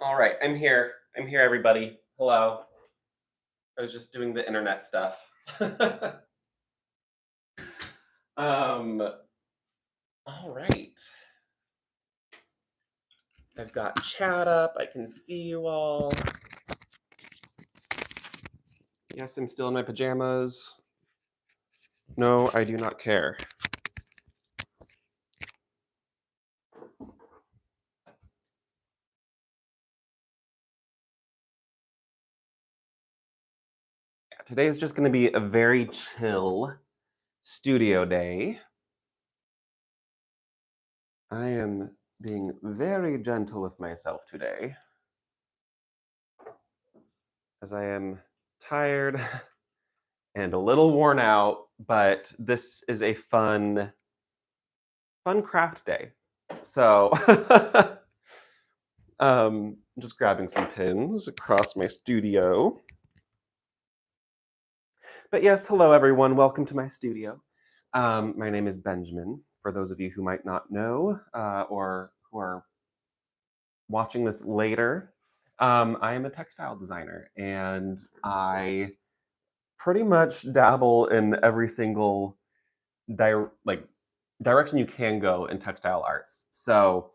All right, I'm here. I'm here, everybody. Hello. I was just doing the internet stuff. um, all right. I've got chat up. I can see you all. Yes, I'm still in my pajamas. No, I do not care. Yeah, today is just going to be a very chill studio day. I am being very gentle with myself today as I am tired and a little worn out, but this is a fun craft day. So, just grabbing some pins across my studio. But yes, hello everyone. Welcome to my studio. My name is Benjamin. For those of you who might not know or who are watching this later, I am a textile designer, and I pretty much dabble in every single like direction you can go in textile arts. So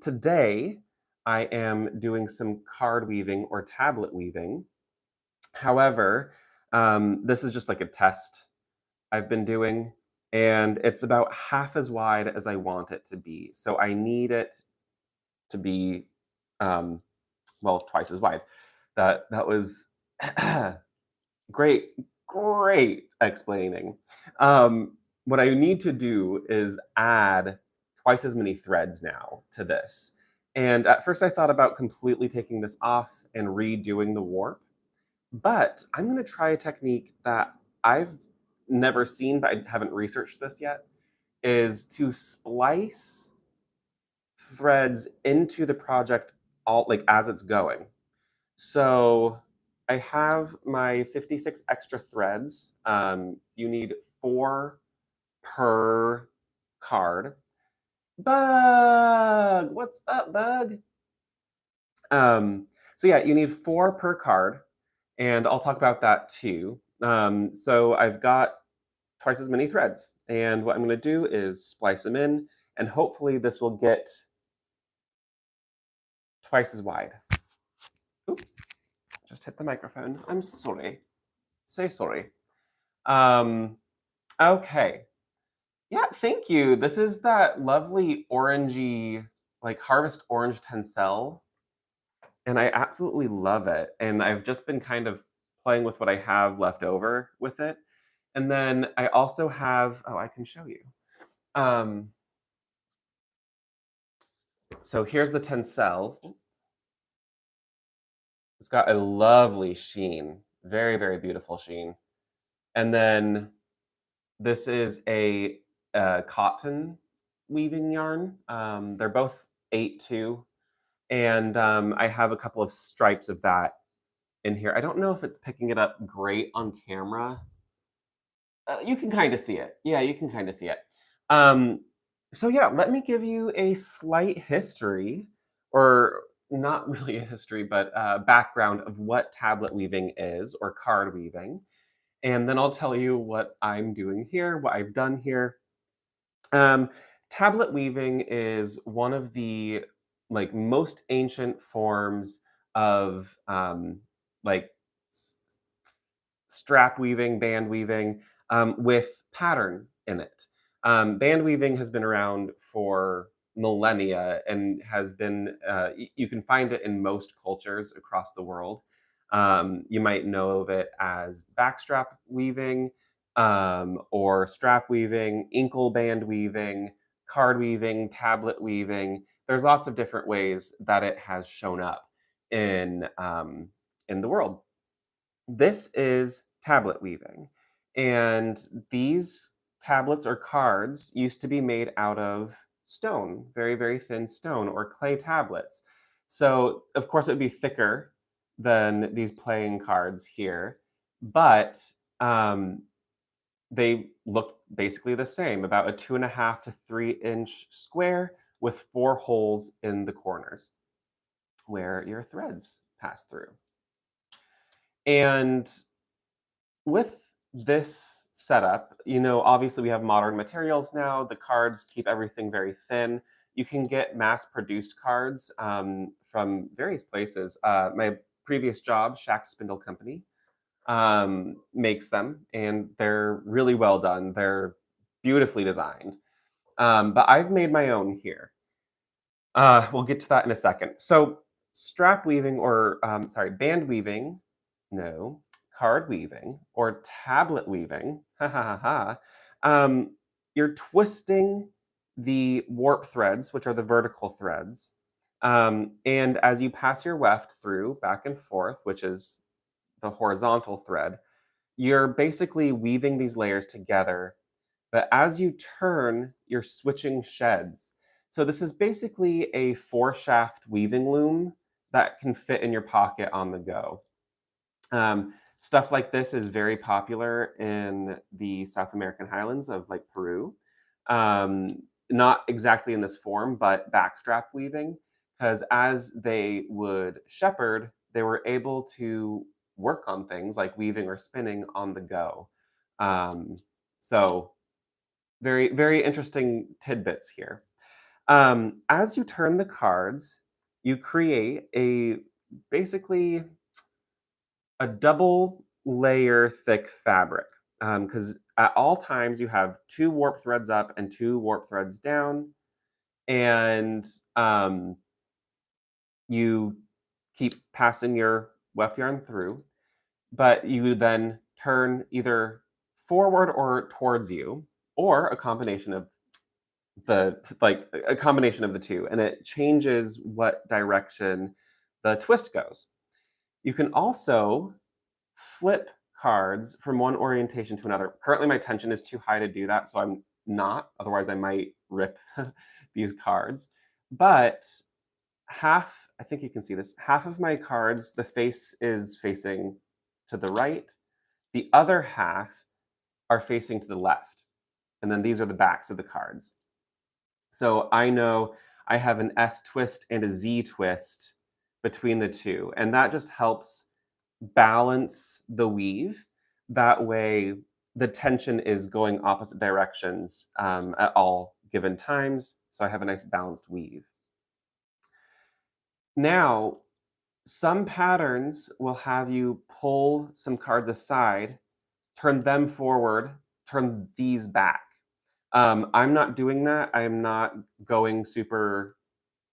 today I am doing some card weaving or tablet weaving. However, this is just like a test I've been doing, and it's about half as wide as I want it to be. So I need it to be, um, well, twice as wide. That was great, great explaining. What I need to do is add twice as many threads now to this. And at first I thought about completely taking this off and redoing the warp, but I'm going to try a technique that I've never seen, but I haven't researched this yet, is to splice threads into the project all like as it's going. So I have my 56 extra threads. You need 4 per card. Bug! What's up, Bug? So yeah, you need 4 per card, and I'll talk about that too. So I've got twice as many threads, and what I'm going to do is splice them in, and hopefully this will get twice as wide. Oop, just hit the microphone. I'm sorry. So sorry. Um, okay. Yeah, thank you. This is that lovely orangey, like harvest orange tencel, and I absolutely love it. And I've just been kind of playing with what I have left over with it. And then I also have, oh, I can show you. Um, so here's the tencel. It's got a lovely sheen, very, very beautiful sheen. And then this is a cotton weaving yarn. They're both 8-2, and I have a couple of stripes of that in here. I don't know if it's picking it up great on camera. You can kind of see it. Yeah, you can kind of see it. Um, so yeah, let me give you a slight history, or not really a history, but background of what tablet weaving is, or card weaving. And then I'll tell you what I'm doing here, what I've done here. Um, Tablet weaving is one of the like most ancient forms of like strap weaving, band weaving, with pattern in it. Band weaving has been around for millennia and has been, you can find it in most cultures across the world. You might know of it as backstrap weaving, or strap weaving, inkle band weaving, card weaving, tablet weaving. There's lots of different ways that it has shown up in the world. This is tablet weaving, and these tablets or cards used to be made out of stone, very, very thin stone or clay tablets. So, of course, it would be thicker than these playing cards here, but they looked basically the same, about a 2.5 to 3 inch square with 4 holes in the corners. where your threads pass through. And with this setup, obviously we have modern materials now. The cards keep everything very thin. You can get mass-produced cards from various places. My previous job, Shack Spindle Company, makes them, and they're really well done. They're beautifully designed. But I've made my own here. We'll get to that in a second. So, strap weaving, or band weaving, no, card weaving, or tablet weaving, ha ha ha ha. You're twisting the warp threads, which are the vertical threads. And as you pass your weft through back and forth, which is the horizontal thread, you're basically weaving these layers together, but as you turn, you're switching sheds. So this is basically a 4-shaft weaving loom that can fit in your pocket on the go. Stuff like this is very popular in the South American highlands of like Peru. Um, Not exactly in this form, but backstrap weaving, because as they would shepherd, they were able to work on things like weaving or spinning on the go. So very, very interesting tidbits here. As you turn the cards, you create a basically a double layer thick fabric, because at all times you have two warp threads up and two warp threads down, and you keep passing your weft yarn through, but you then turn either forward or towards you, or a combination of a combination of the two, and it changes what direction the twist goes. You can also flip cards from one orientation to another. Currently, my tension is too high to do that, so I'm not. Otherwise, I might rip these cards. But half, I think you can see this, half of my cards, the face is facing to the right. The other half are facing to the left. And then these are the backs of the cards. So I know I have an S twist and a Z twist between the two, and that just helps balance the weave. That way, the tension is going opposite directions at all given times, so I have a nice balanced weave. Now, some patterns will have you pull some cards aside, turn them forward, turn these back. I'm not doing that. I am not going super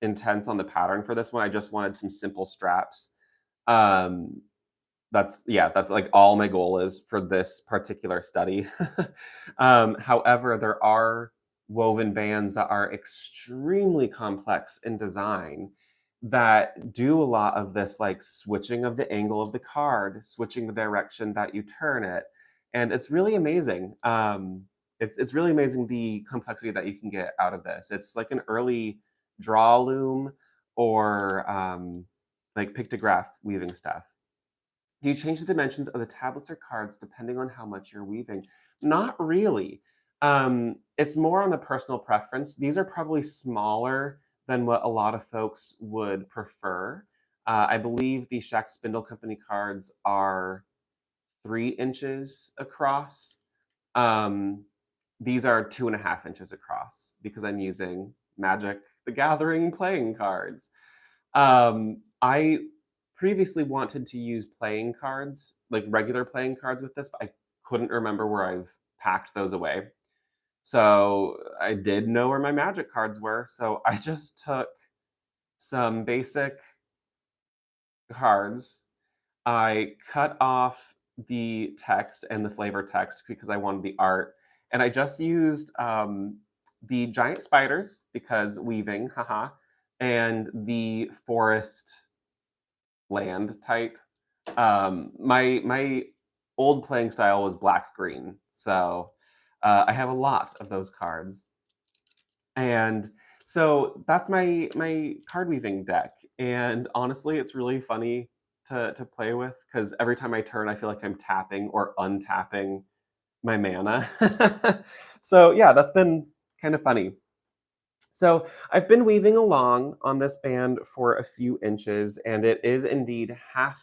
intense on the pattern for this one. I just wanted some simple straps. Um, that's like all my goal is for this particular study. However, there are woven bands that are extremely complex in design that do a lot of this, like switching of the angle of the card, switching the direction that you turn it, and it's really amazing. It's really amazing the complexity that you can get out of this. It's like an early draw loom or like pictograph weaving stuff. Do you change the dimensions of the tablets or cards depending on how much you're weaving? Not really. It's more on a personal preference. These are probably smaller than what a lot of folks would prefer. I believe the Shack Spindle Company cards are 3 inches across. Um, these are 2.5 inches across because I'm using Magic the Gathering playing cards. I previously wanted to use playing cards, like regular playing cards with this, but I couldn't remember where I've packed those away. So I did know where my Magic cards were, so I just took some basic cards. I cut off the text and the flavor text because I wanted the art, and I just used the giant spiders because weaving, haha, and the forest land type. My old playing style was black green, so I have a lot of those cards, and so that's my card weaving deck. And honestly, it's really funny to play with because every time I turn, I feel like I'm tapping or untapping my mana. So yeah, that's been kind of funny. So I've been weaving along on this band for a few inches, and it is indeed half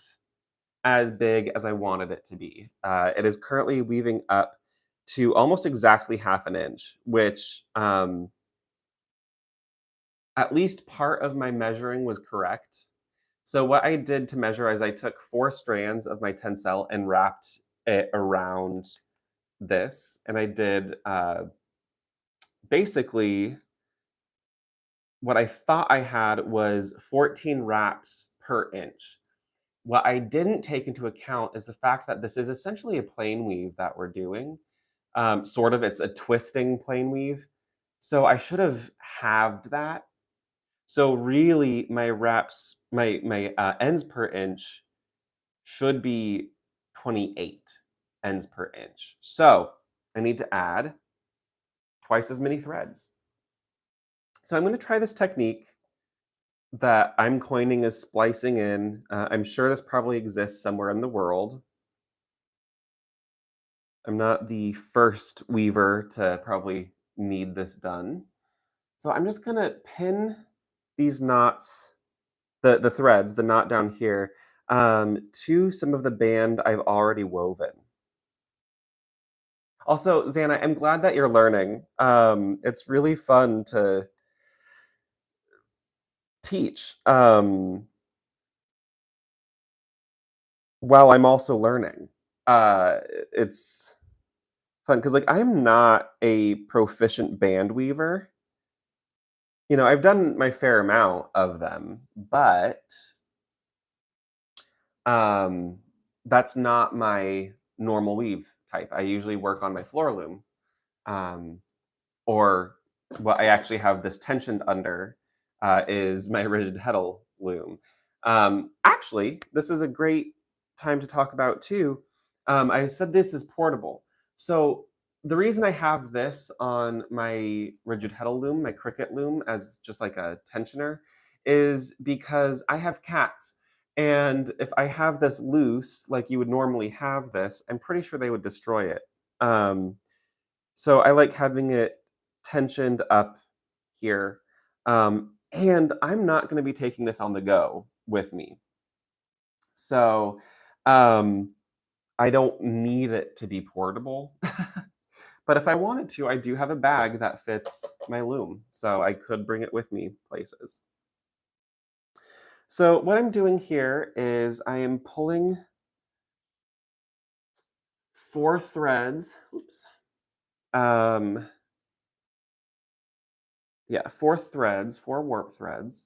as big as I wanted it to be. It is currently weaving up to almost exactly half an inch, which at least part of my measuring was correct. So what I did to measure is I took 4 strands of my tencel and wrapped it around this, and I did, basically what I thought I had was 14 wraps per inch. What I didn't take into account is the fact that this is essentially a plane weave that we're doing. Sort of, it's a twisting plane weave. So I should have halved that. So really, my wraps, my ends per inch should be 28 ends per inch. So I need to add twice as many threads. So I'm going to try this technique that I'm coining as splicing in. I'm sure this probably exists somewhere in the world. I'm not the first weaver to probably need this done. So I'm just gonna pin these knots, the threads, the knot down here, to some of the band I've already woven. Also, Xana, I'm glad that you're learning. It's really fun to teach while I'm also learning. It's fun because, like, I'm not a proficient band weaver. You know, I've done my fair amount of them, but um, that's not my normal weave type. I usually work on my floor loom, um, or what I actually have this tensioned under is my rigid heddle loom. Actually, this is a great time to talk about too. I said this is portable. So the reason I have this on my rigid heddle loom, my cricket loom, as just like a tensioner, is because I have cats. And if I have this loose, like you would normally have this, I'm pretty sure they would destroy it. Um, so I like having it tensioned up here. And I'm not going to be taking this on the go with me. So um, I don't need it to be portable. But if I wanted to, I do have a bag that fits my loom. So I could bring it with me places. So what I'm doing here is I am pulling 4 threads. Oops. Um, yeah, 4 threads, 4 warp threads.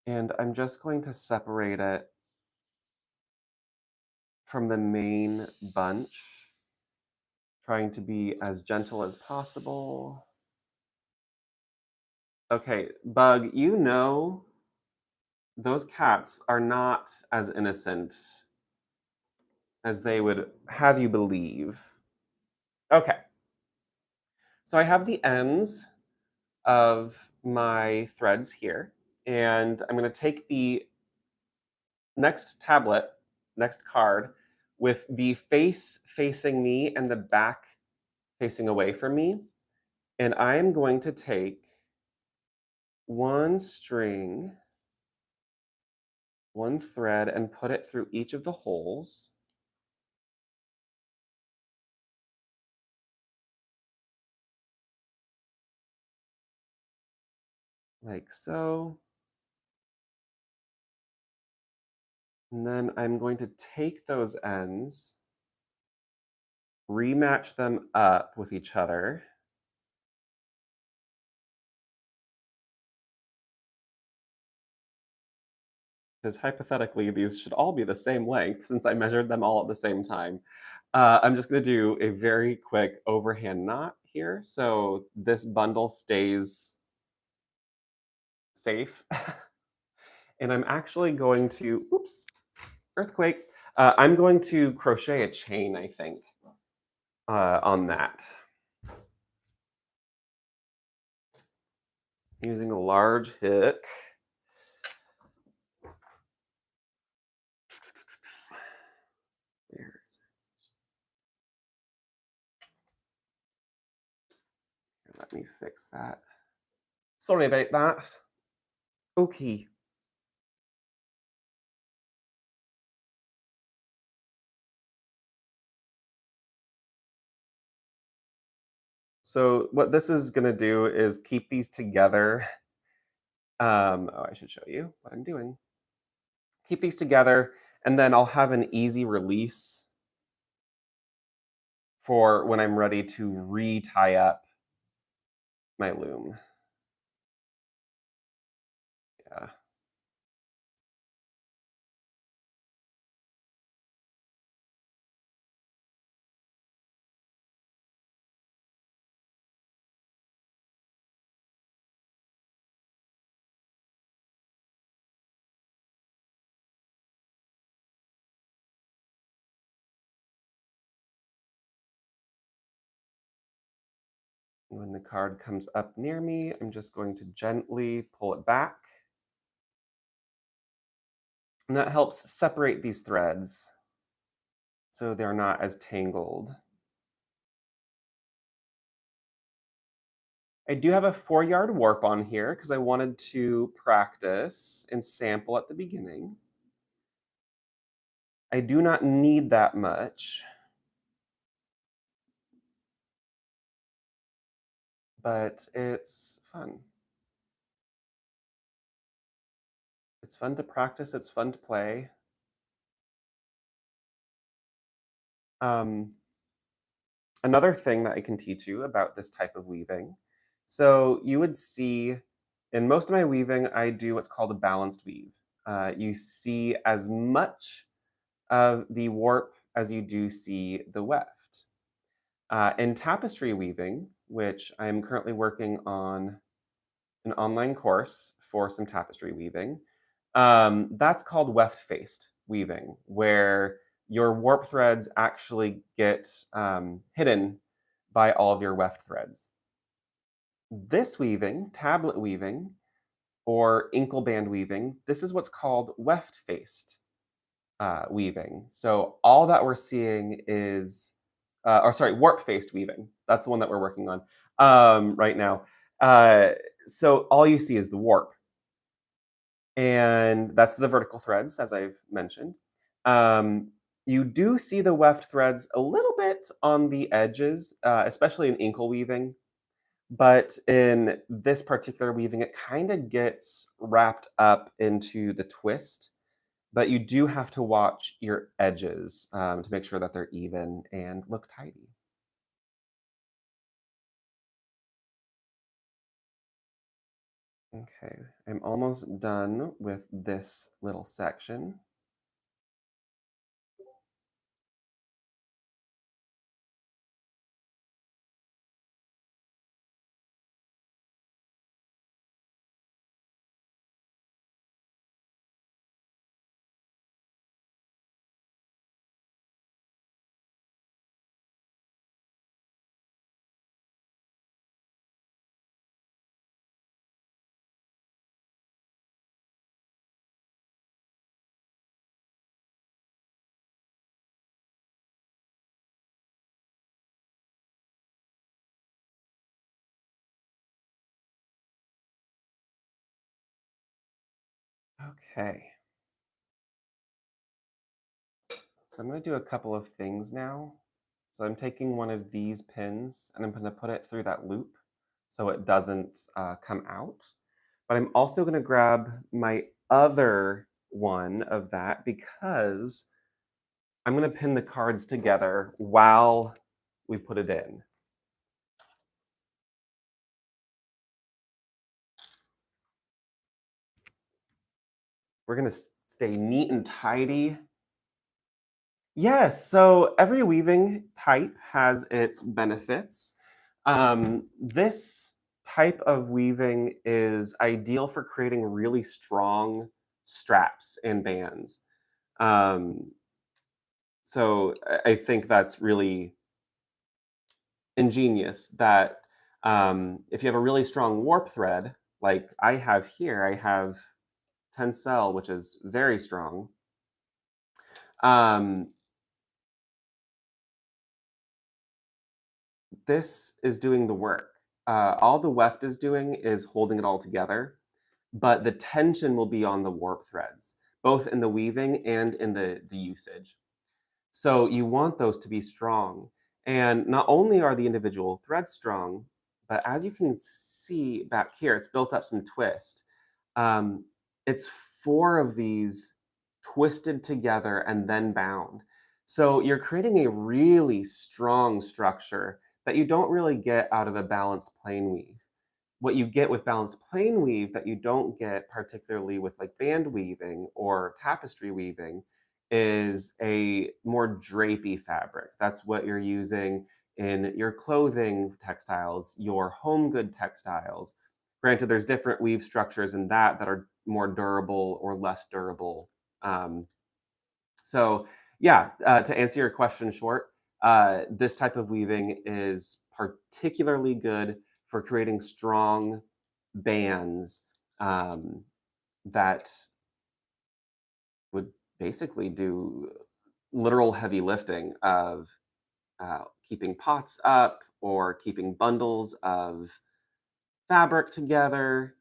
And I'm just going to separate it from the main bunch, trying to be as gentle as possible. Okay, Bug, you know those cats are not as innocent as they would have you believe. Okay, so I have the ends of my threads here, and I'm going to take the next tablet, next card, with the face facing me and the back facing away from me, and I am going to take one string, one thread, and put it through each of the holes. Like so. And then I'm going to take those ends, rematch them up with each other. Because hypothetically, these should all be the same length since I measured them all at the same time. I'm just going to do a very quick overhand knot here so this bundle stays safe. And I'm actually going to, oops, earthquake. I'm going to crochet a chain, I think, on that. Using a large hook. Where is it? Let me fix that. Sorry about that. Okay. So what this is gonna do is keep these together. Oh, I should show you what I'm doing. Keep these together, and then I'll have an easy release for when I'm ready to re-tie up my loom. Yeah. When the card comes up near me, I'm just going to gently pull it back. And that helps separate these threads so they're not as tangled. I do have a 4-yard warp on here because I wanted to practice and sample at the beginning. I do not need that much, but it's fun. It's fun to practice, it's fun to play. Um, Another thing that I can teach you about this type of weaving. So you would see in most of my weaving, I do what's called a balanced weave. You see as much of the warp as you do see the weft. In tapestry weaving, which I'm currently working on an online course for some tapestry weaving, that's called weft-faced weaving, where your warp threads actually get hidden by all of your weft threads. This weaving, tablet weaving, or inkle band weaving, this is what's called weft-faced weaving. So all that we're seeing is, or sorry, warp-faced weaving. That's the one that we're working on right now. Uh, so all you see is the warp. And that's the vertical threads, as I've mentioned. Um, you do see the weft threads a little bit on the edges, especially in inkle weaving. But in this particular weaving, it kind of gets wrapped up into the twist. But you do have to watch your edges to make sure that they're even and look tidy. Okay, I'm almost done with this little section. Okay, so I'm going to do a couple of things now. So I'm taking one of these pins and I'm going to put it through that loop so it doesn't come out. But I'm also going to grab my other one of that because I'm going to pin the cards together while we put it in. We're going to stay neat and tidy. Yes, so every weaving type has its benefits. This type of weaving is ideal for creating really strong straps and bands. Um, so I think that's really ingenious that if you have a really strong warp thread, like I have here, I have Tencel, which is very strong. Um, this is doing the work. all the weft is doing is holding it all together, but the tension will be on the warp threads, both in the weaving and in the usage. So you want those to be strong. And not only are the individual threads strong, but as you can see back here, it's built up some twist. Um, it's four of these twisted together and then bound. So you're creating a really strong structure that you don't really get out of a balanced plain weave. What you get with balanced plain weave that you don't get particularly with like band weaving or tapestry weaving is a more drapey fabric. That's what you're using in your clothing textiles, your home good textiles. Granted, there's different weave structures in that are more durable or less durable. Um, so, yeah, to answer your question short, this type of weaving is particularly good for creating strong bands um, that would basically do literal heavy lifting of keeping pots up or keeping bundles of fabric together.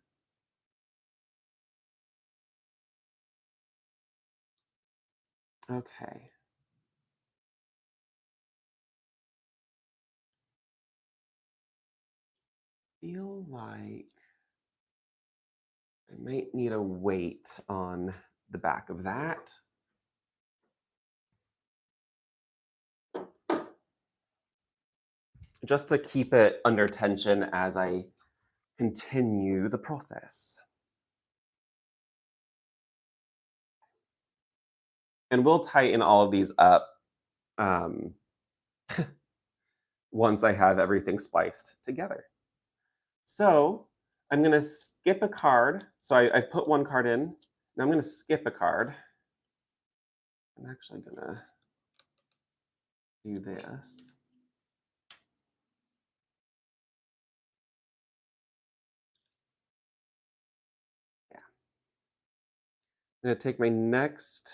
Okay, feel like I might need a weight on the back of that. Just to keep it under tension as I continue the process. And we'll tighten all of these up um, once I have everything spliced together. So I'm going to skip a card. So I put one card in. Now I'm going to skip a card. I'm actually going to do this. Yeah. I'm going to take my next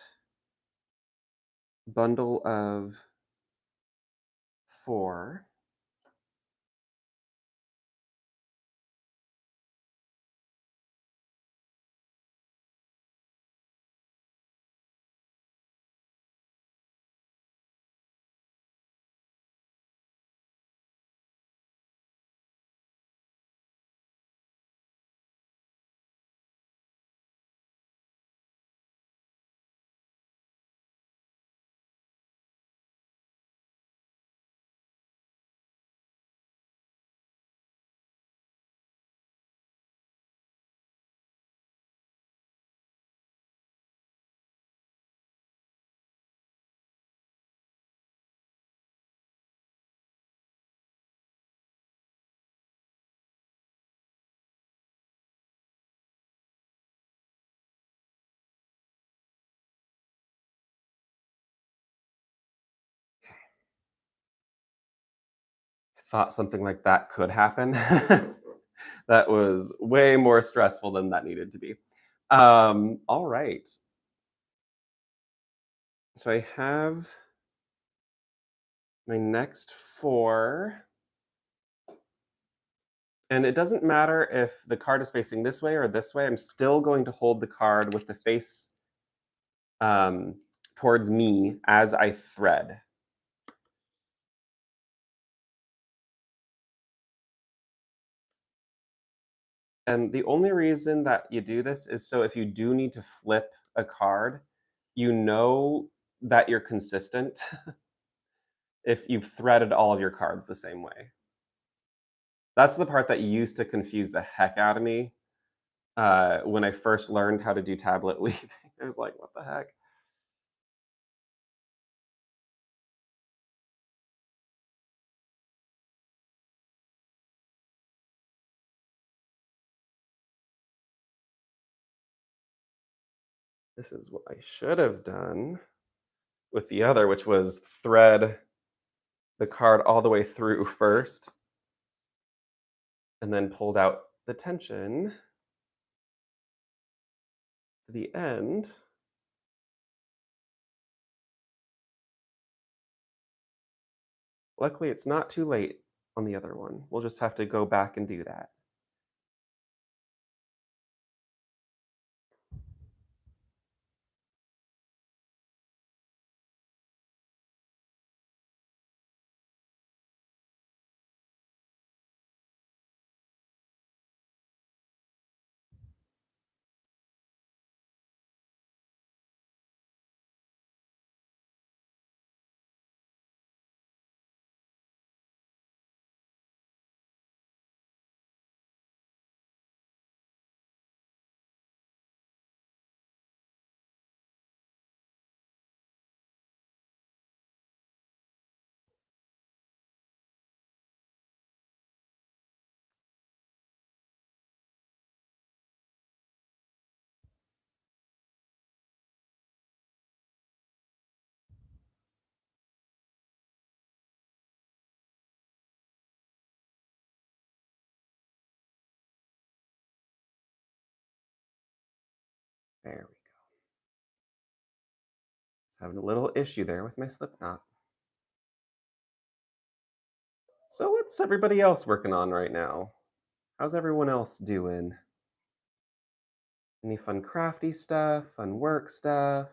bundle of four. Thought something like that could happen. That was way more stressful than that needed to be. All right. So I have my next four. And it doesn't matter if the card is facing this way or this way. I'm still going to hold the card with the face um, towards me as I thread. And the only reason that you do this is so if you do need to flip a card, you know that you're consistent if you've threaded all of your cards the same way. That's the part that used to confuse the heck out of me when I first learned how to do tablet weaving. I was like, what the heck? This is what I should have done with the other, which was thread the card all the way through first and then pulled out the tension to the end. Luckily, it's not too late on the other one. We'll just have to go back and do that. There we go. Having a little issue there with my slip knot. So what's everybody else working on right now? How's everyone else doing? Any fun crafty stuff, fun work stuff?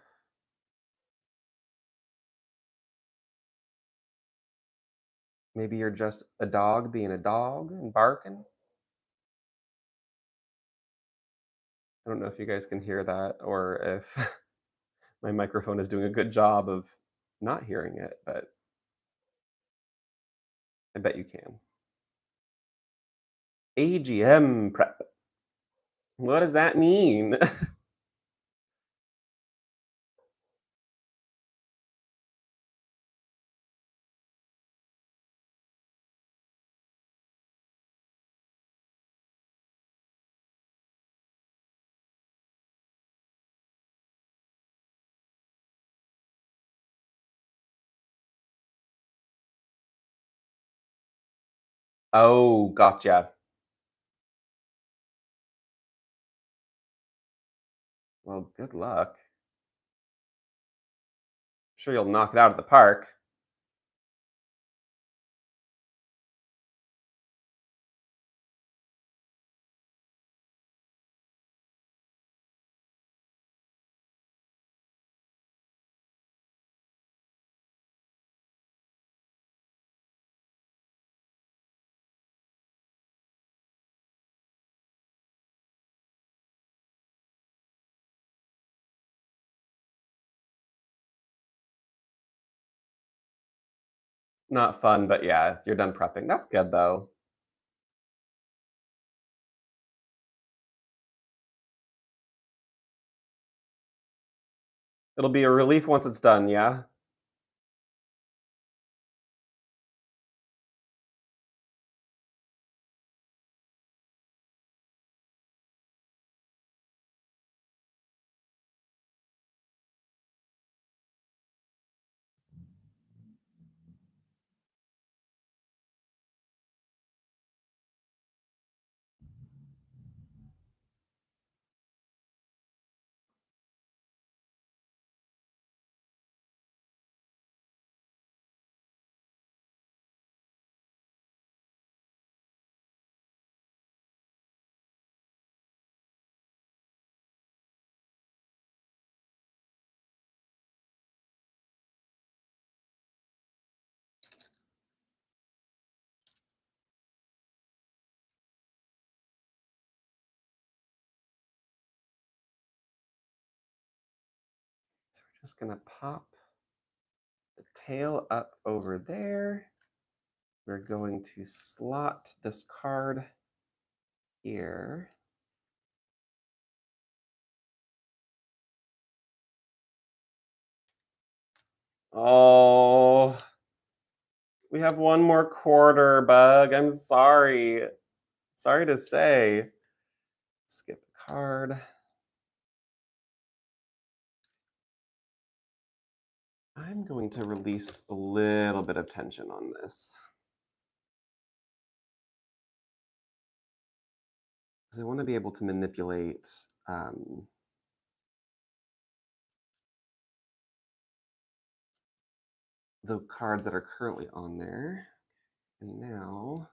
Maybe you're just a dog being a dog and barking? I don't know if you guys can hear that or if my microphone is doing a good job of not hearing it, but I bet you can. AGM prep. What does that mean? Oh, gotcha. Well, good luck. Sure you'll knock it out of the park. Not fun, but yeah, you're done prepping. That's good though. It'll be a relief once it's done, yeah? So we're just gonna pop the tail up over there. We're going to slot this card here. Oh, we have one more quarter, Bug. I'm sorry. Sorry to say. Skip a card. I'm going to release a little bit of tension on this because I want to be able to manipulate the cards that are currently on there. And now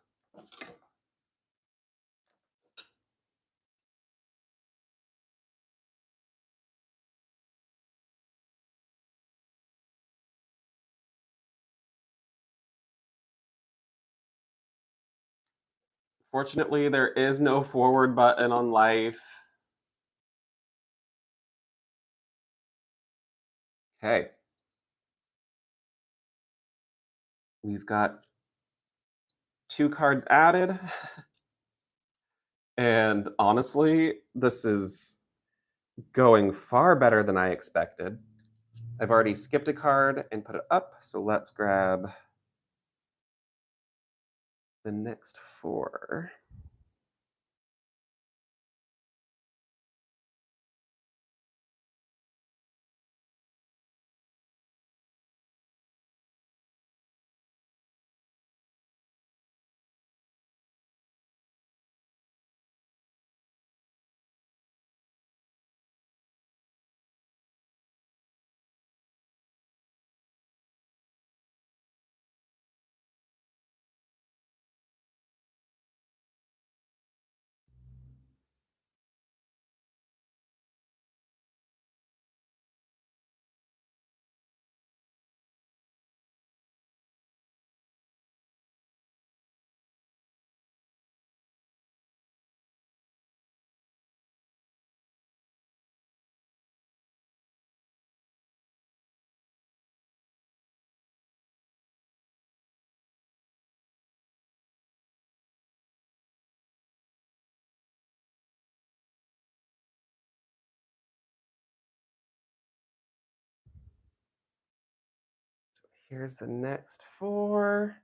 fortunately, there is no forward button on life. Okay. We've got 2 cards added, and honestly, this is going far better than I expected. I've already skipped a card and put it up, so let's grab the next 4. Here's the next 4.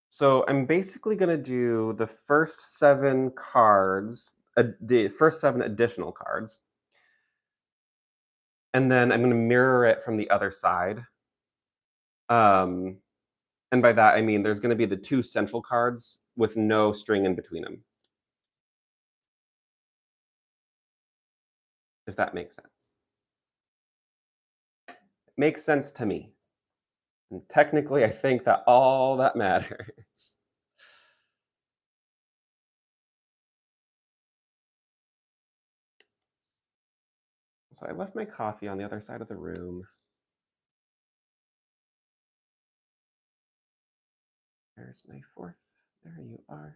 So I'm basically gonna do the first 7 cards, the first 7 additional cards, and then I'm gonna mirror it from the other side. Um, and by that, I mean there's gonna be the 2 central cards with no string in between them, if that makes sense. It makes sense to me. And technically, I think that all that matters. So I left my coffee on the other side of the room. There's my 4th. There you are.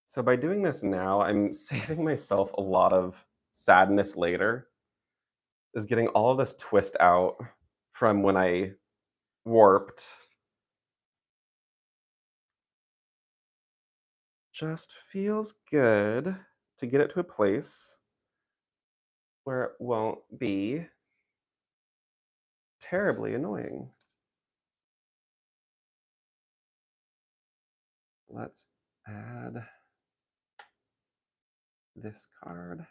So by doing this now, I'm saving myself a lot of sadness later, is getting all of this twist out from when I warped. Just feels good to get it to a place where it won't be terribly annoying. Let's add this card.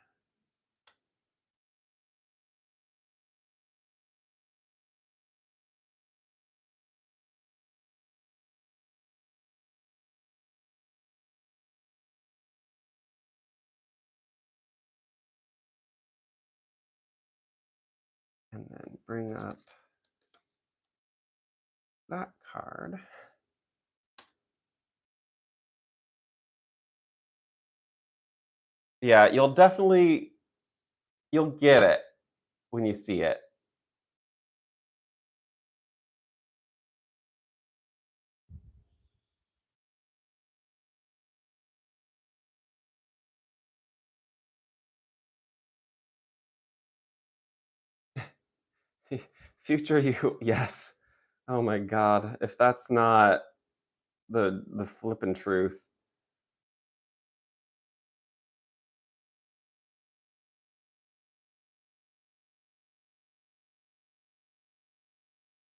And then bring up that card. Yeah, you'll get it when you see it. Future you, yes. Oh my god, if that's not the flippin' truth.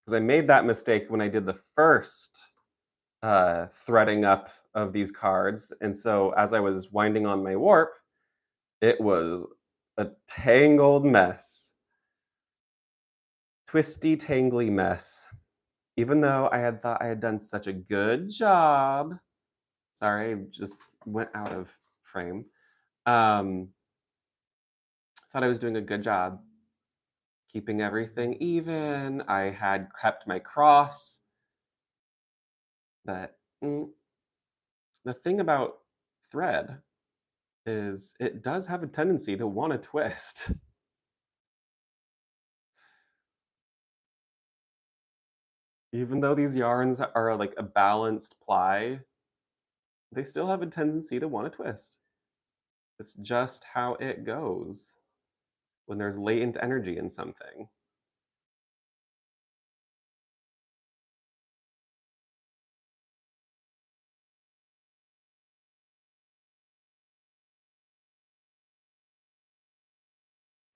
because I made that mistake when I did the first threading up of these cards. And so as I was winding on my warp, it was a tangled mess, twisty, tangly mess. Even though I had thought I had done such a good job. Sorry, I just went out of frame. Thought I was doing a good job keeping everything even. I had kept my cross, but the thing about thread is it does have a tendency to want to twist. Even though these yarns are like a balanced ply, they still have a tendency to want to twist. It's just how it goes when there's latent energy in something.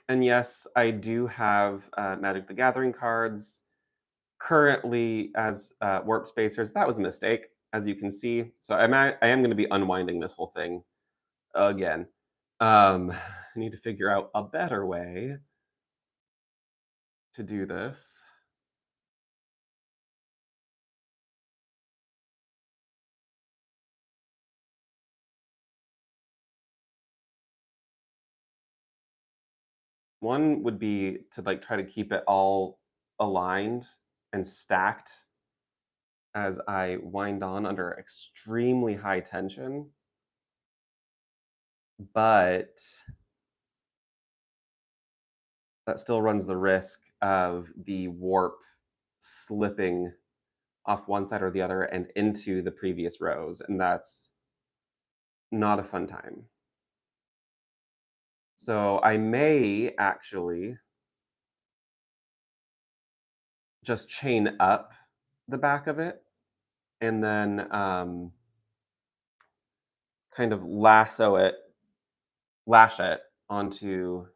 And yes, I do have Magic the Gathering cards currently as warp spacers. That was a mistake, as you can see. So I am going to be unwinding this whole thing again. I need to figure out a better way to do this. One would be to like try to keep it all aligned and stacked as I wind on under extremely high tension. But that still runs the risk of the warp slipping off one side or the other and into the previous rows, and that's not a fun time. So I may actually just chain up the back of it and then kind of lash it onto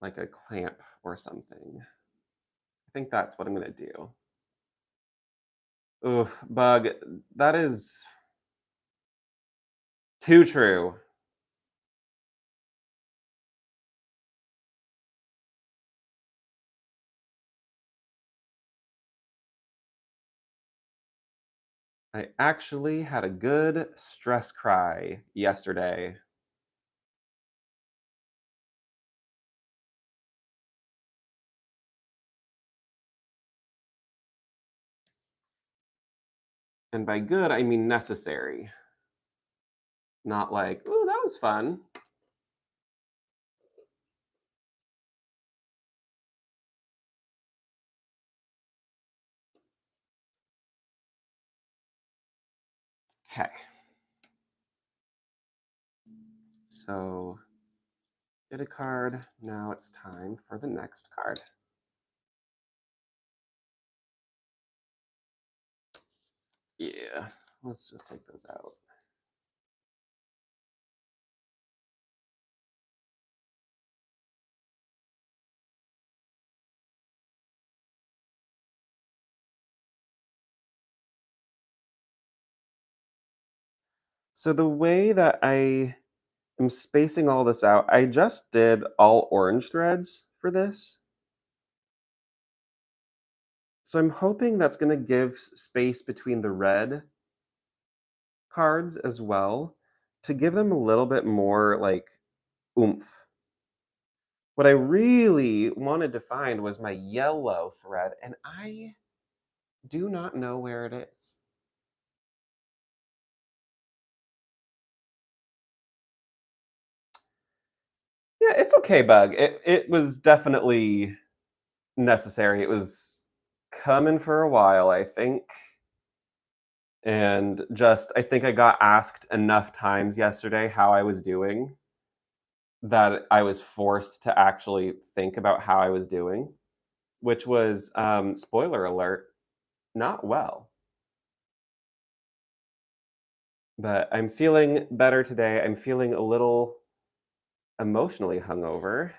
like a clamp or something. I think that's what I'm gonna do. Ooh, bug, that is too true. I actually had a good stress cry yesterday. And by good, I mean necessary. Not like, ooh, that was fun. Okay. So, did a card. Now it's time for the next card. Yeah, let's just take those out. So the way that I am spacing all this out, I just did all orange threads for this. So I'm hoping that's going to give space between the red cards as well to give them a little bit more like oomph. What I really wanted to find was my yellow thread, and I do not know where it is. Yeah, it's okay, bug. It was definitely necessary. It was coming for a while, I think. And just I think I got asked enough times yesterday how I was doing that I was forced to actually think about how I was doing, which was spoiler alert, not well. But I'm feeling better today. I'm feeling a little emotionally hungover.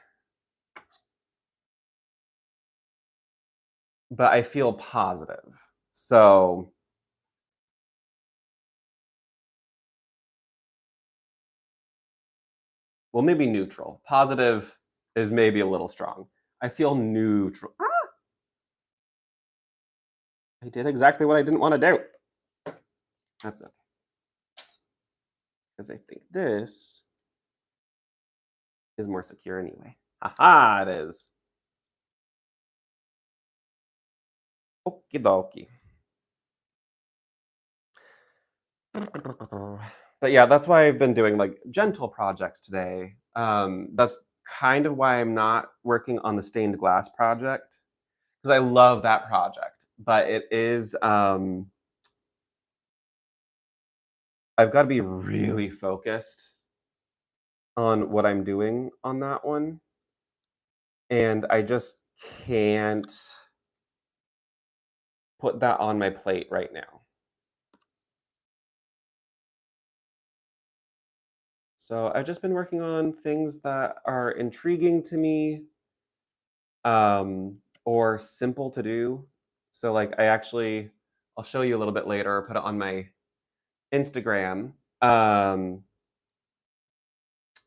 but I feel positive. So, well, maybe neutral. Positive is maybe a little strong. I feel neutral. I did exactly what I didn't want to do. That's okay, because I think this is more secure anyway. Haha, it is. Okie dokie. But yeah, that's why I've been doing like gentle projects today. That's kind of why I'm not working on the stained glass project because I love that project. But it is, I've got to be really focused on what I'm doing on that one. And I just can't put that on my plate right now. So I've just been working on things that are intriguing to me, or simple to do. So like I'll show you a little bit later or put it on my Instagram.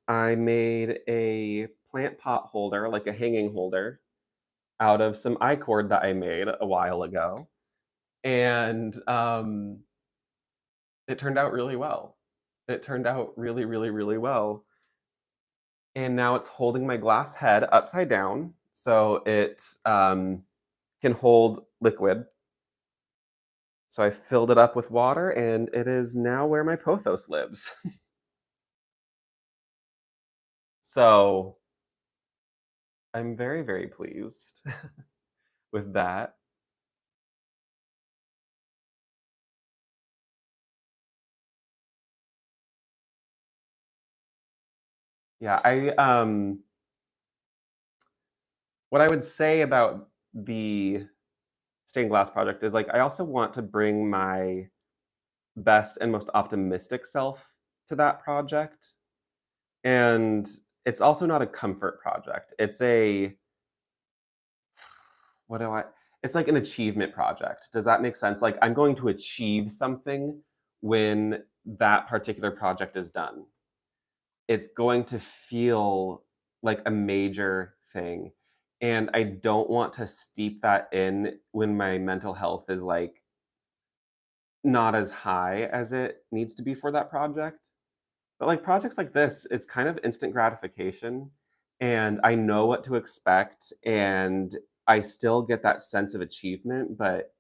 I made a plant pot holder, like a hanging holder, out of some I-cord that I made a while ago. And it turned out really well. It turned out really, really, really well. And now it's holding my glass head upside down. So it can hold liquid. So I filled it up with water, and it is now where my pothos lives. So I'm very, very pleased with that. Yeah, what I would say about the stained glass project is like I also want to bring my best and most optimistic self to that project. And it's also not a comfort project. It's a what do I it's like an achievement project. Does that make sense? Like I'm going to achieve something when that particular project is done. It's going to feel like a major thing. And I don't want to steep that in when my mental health is like not as high as it needs to be for that project. But like projects like this, it's kind of instant gratification and I know what to expect and I still get that sense of achievement, but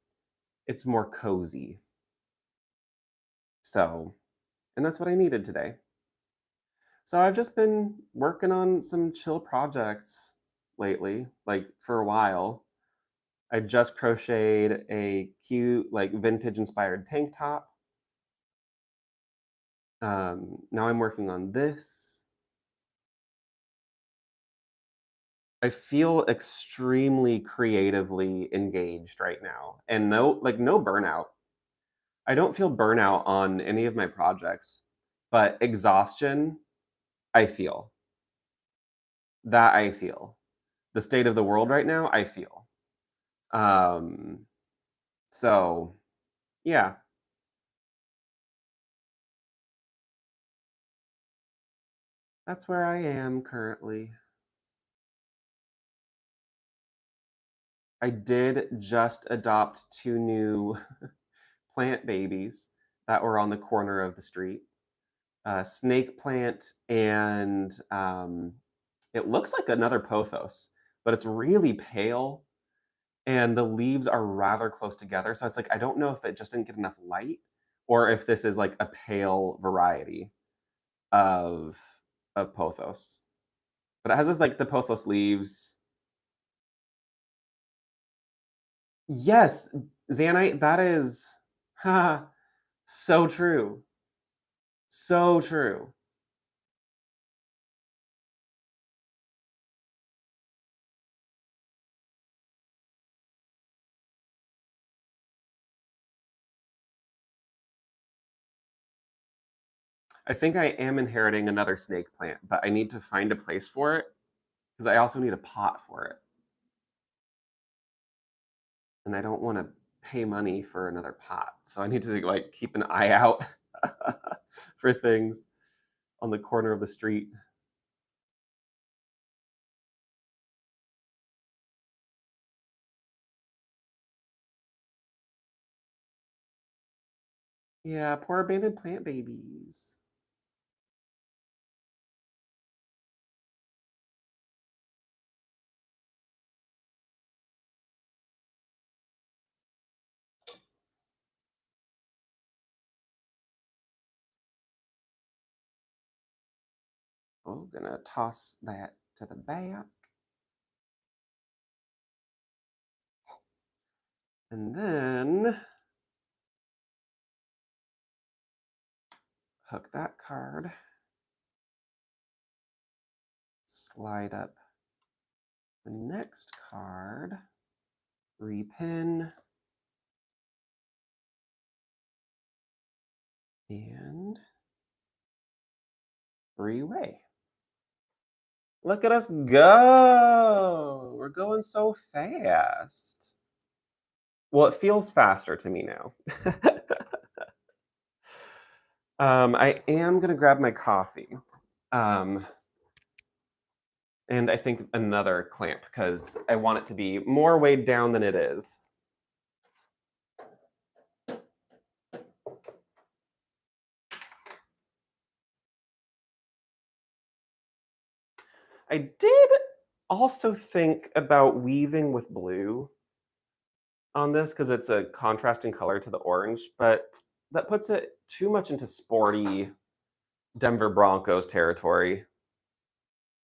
it's more cozy. So, and that's what I needed today. So I've just been working on some chill projects lately, like for a while. I just crocheted a cute, like vintage inspired tank top. Now I'm working on this. I feel extremely creatively engaged right now and no burnout. I don't feel burnout on any of my projects, but exhaustion I feel. That I feel. The state of the world right now, I feel. Um so yeah, that's where I am currently. I did just adopt two new plant babies that were on the corner of the street. Snake plant and it looks like another pothos, but it's really pale and the leaves are rather close together. So it's like I don't know if it just didn't get enough light or if this is like a pale variety of pothos. But it has this like the pothos leaves. Yes, Xanite, that is so true. So true. I think I am inheriting another snake plant, but I need to find a place for it because I also need a pot for it. and I don't want to pay money for another pot. So I need to like keep an eye out for things on the corner of the street. Yeah, poor abandoned plant babies. Oh, gonna toss that to the back. And then hook that card, slide up the next card, repin, and three-way. Look at us go! We're going so fast. Well, it feels faster to me now. I am gonna grab my coffee. Um, and I think another clamp because I want it to be more weighed down than it is. I did also think about weaving with blue on this because it's a contrasting color to the orange, but that puts it too much into sporty Denver Broncos territory.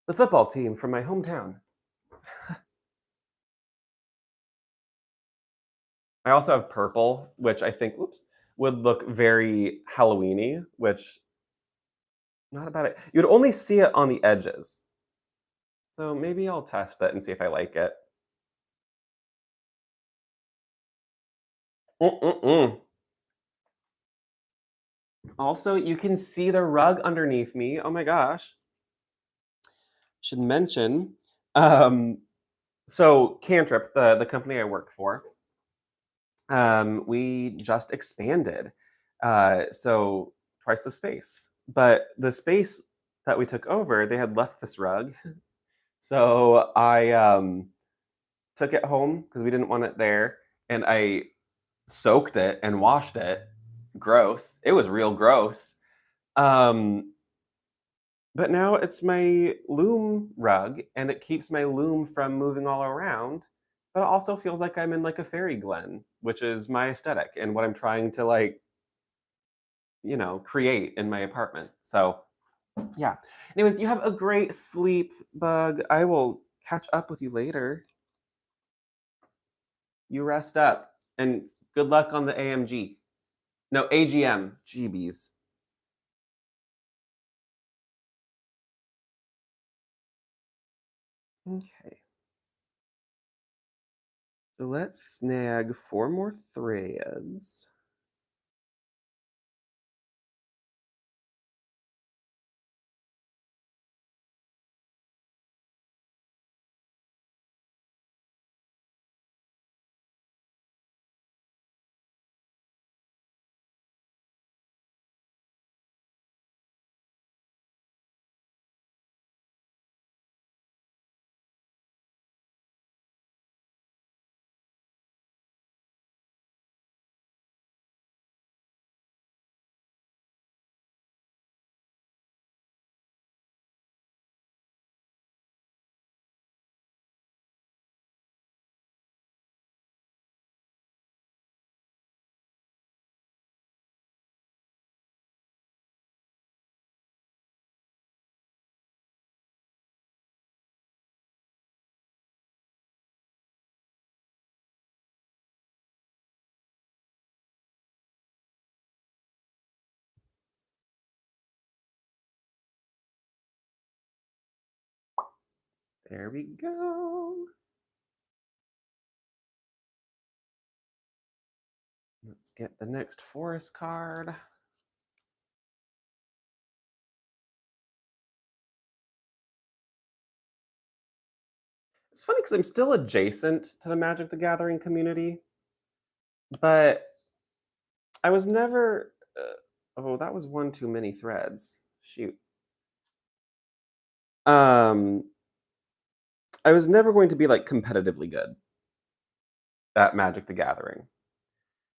The football team from my hometown. I also have purple, which I think, oops, would look very Halloweeny, which not about it. You'd only see it on the edges. So maybe I'll test that and see if I like it. Mm-mm-mm. Also, you can see the rug underneath me. Oh my gosh. Should mention, um, so Cantrip, the company I work for, we just expanded. So twice the space. But the space that we took over, they had left this rug. So I took it home because we didn't want it there. And I soaked it and washed it. Gross. It was real gross. Um, but now it's my loom rug and it keeps my loom from moving all around. But it also feels like I'm in like a fairy glen, which is my aesthetic and what I'm trying to like, create in my apartment. So yeah. Anyways, you have a great sleep, Bug. I will catch up with you later. You rest up and good luck on the AMG. No, AGM. GBs. Okay. So let's snag four more threads. There we go. Let's get the next forest card. It's funny because I'm still adjacent to the Magic the Gathering community. But I was never oh, that was one too many threads. Shoot. Um, I was never going to be, like, competitively good at Magic the Gathering,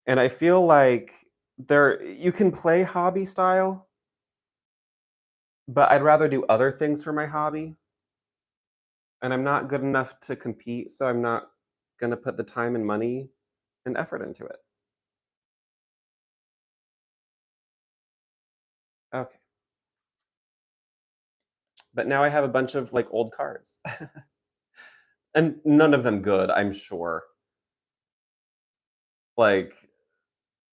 and I feel like there you can play hobby style, but I'd rather do other things for my hobby, and I'm not good enough to compete, so I'm not gonna put the time and money and effort into it. Okay. But now I have a bunch of, like, old cards, and none of them good, I'm sure. Like,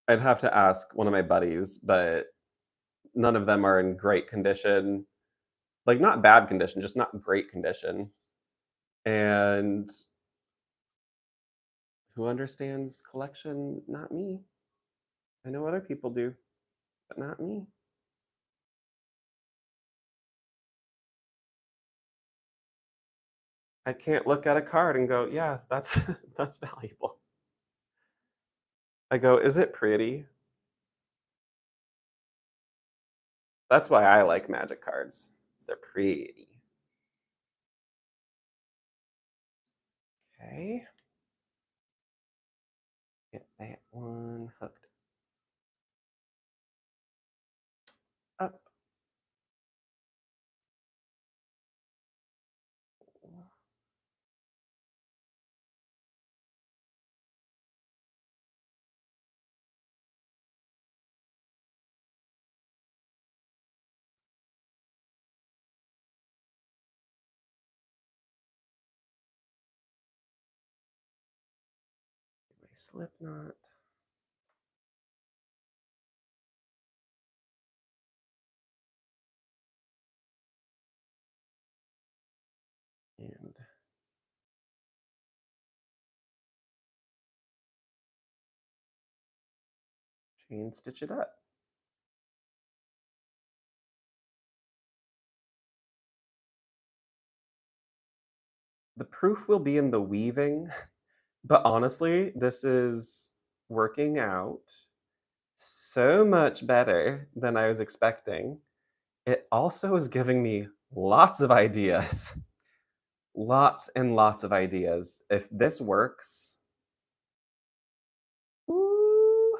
I'd have to ask one of my buddies, but none of them are in great condition. Like, not bad condition, just not great condition. And who understands collection? Not me. I know other people do, but not me. I can't look at a card and go, "Yeah, that's that's valuable." I go, "Is it pretty?" That's why I like Magic cards, 'cause they're pretty. Okay, get that one hooked up. My slip knot. And chain stitch it up. The proof will be in the weaving, but honestly, this is working out so much better than I was expecting. It also is giving me lots of ideas, lots and lots of ideas. If this works, ooh,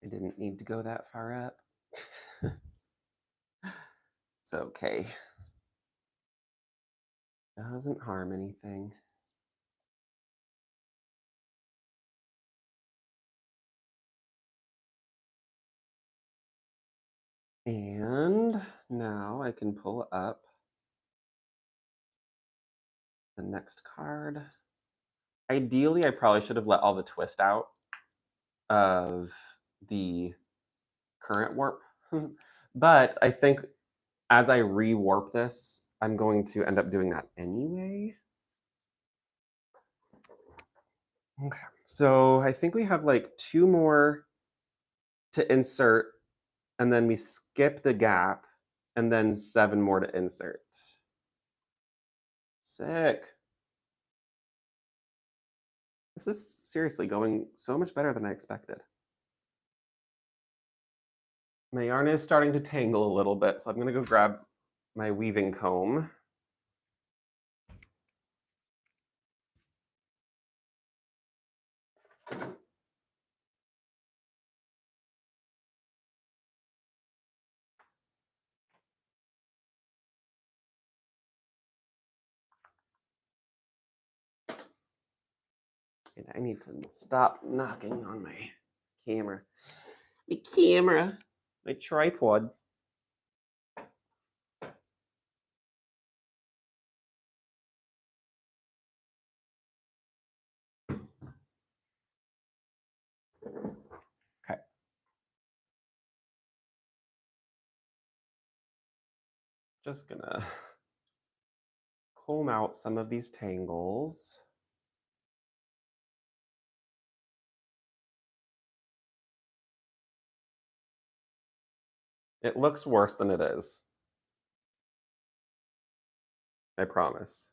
I didn't need to go that far up. It's okay. Doesn't harm anything. And now I can pull up the next card. Ideally, I probably should have let all the twist out of the current warp. But I think as I rewarp this, I'm going to end up doing that anyway. Okay, so I think we have like 2 more to insert, and then we skip the gap, and then 7 more to insert. Sick. This is seriously going so much better than I expected. My yarn is starting to tangle a little bit, so I'm gonna go grab my weaving comb. And I need to stop knocking on my camera. My camera, my tripod. Okay. Just gonna comb out some of these tangles. It looks worse than it is. I promise.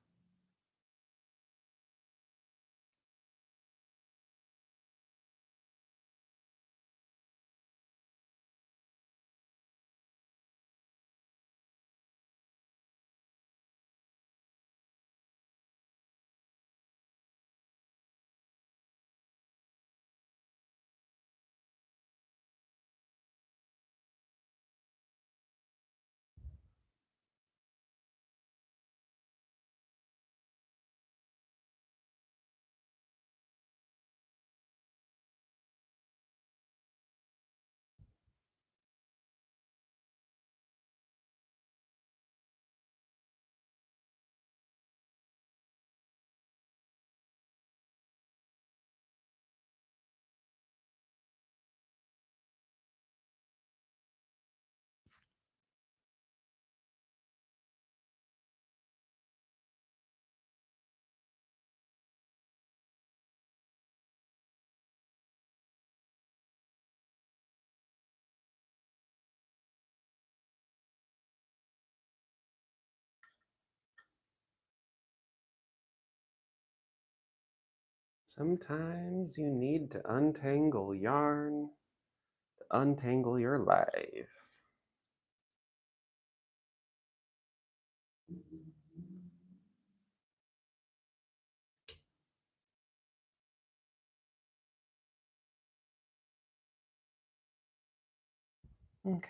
Sometimes you need to untangle yarn to untangle your life. Okay.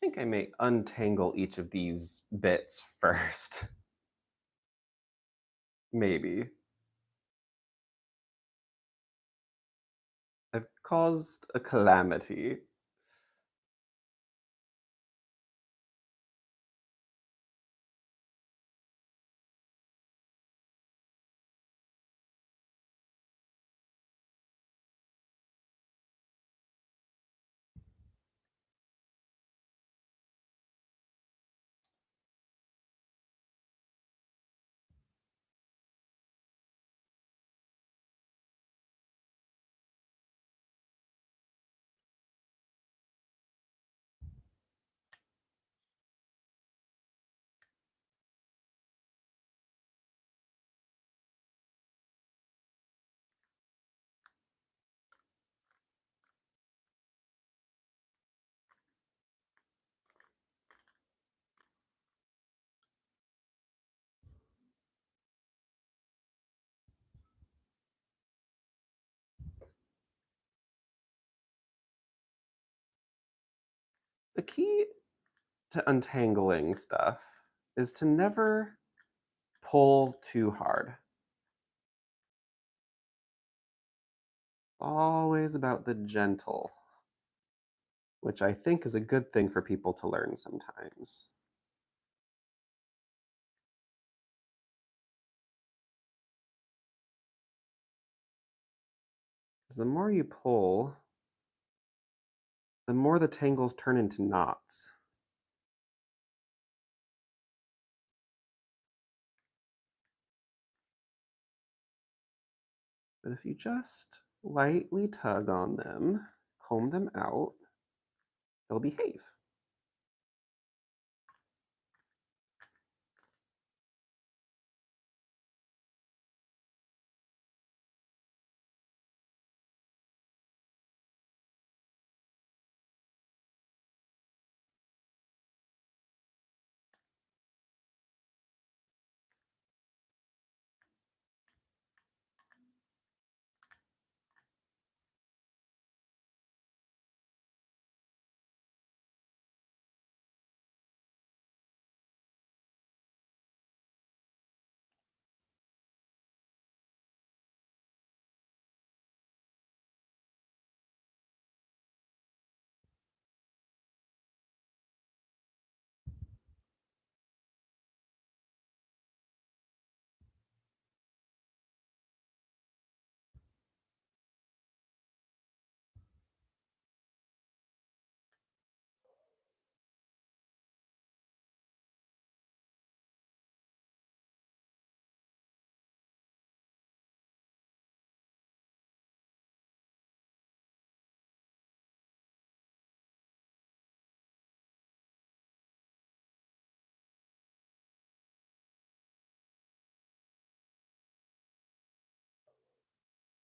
think I may untangle each of these bits first. Maybe. I've caused a calamity. The key to untangling stuff is to never pull too hard. Always about the gentle, which I think is a good thing for people to learn sometimes. Because the more you pull, the more the tangles turn into knots. But if you just lightly tug on them, comb them out, they'll behave.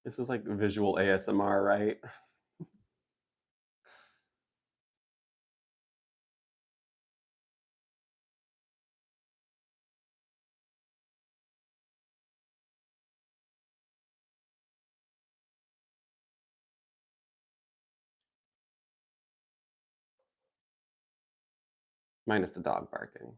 This is like visual ASMR, right? Minus the dog barking.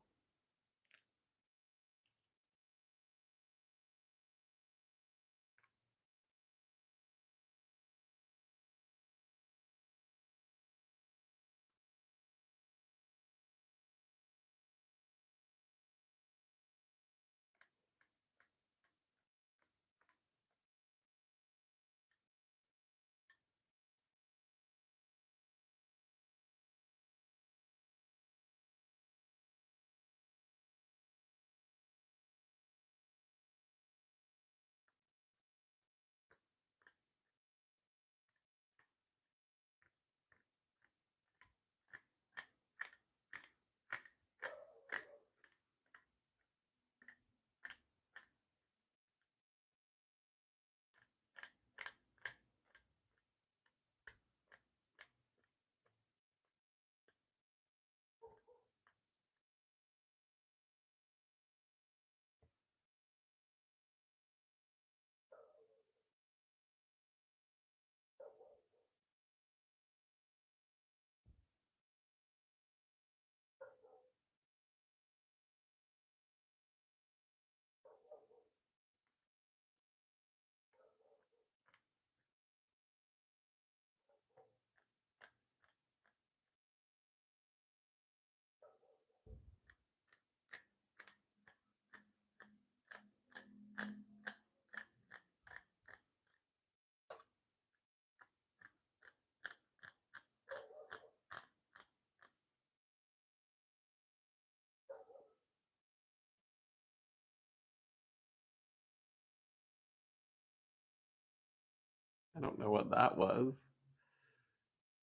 I don't know what that was.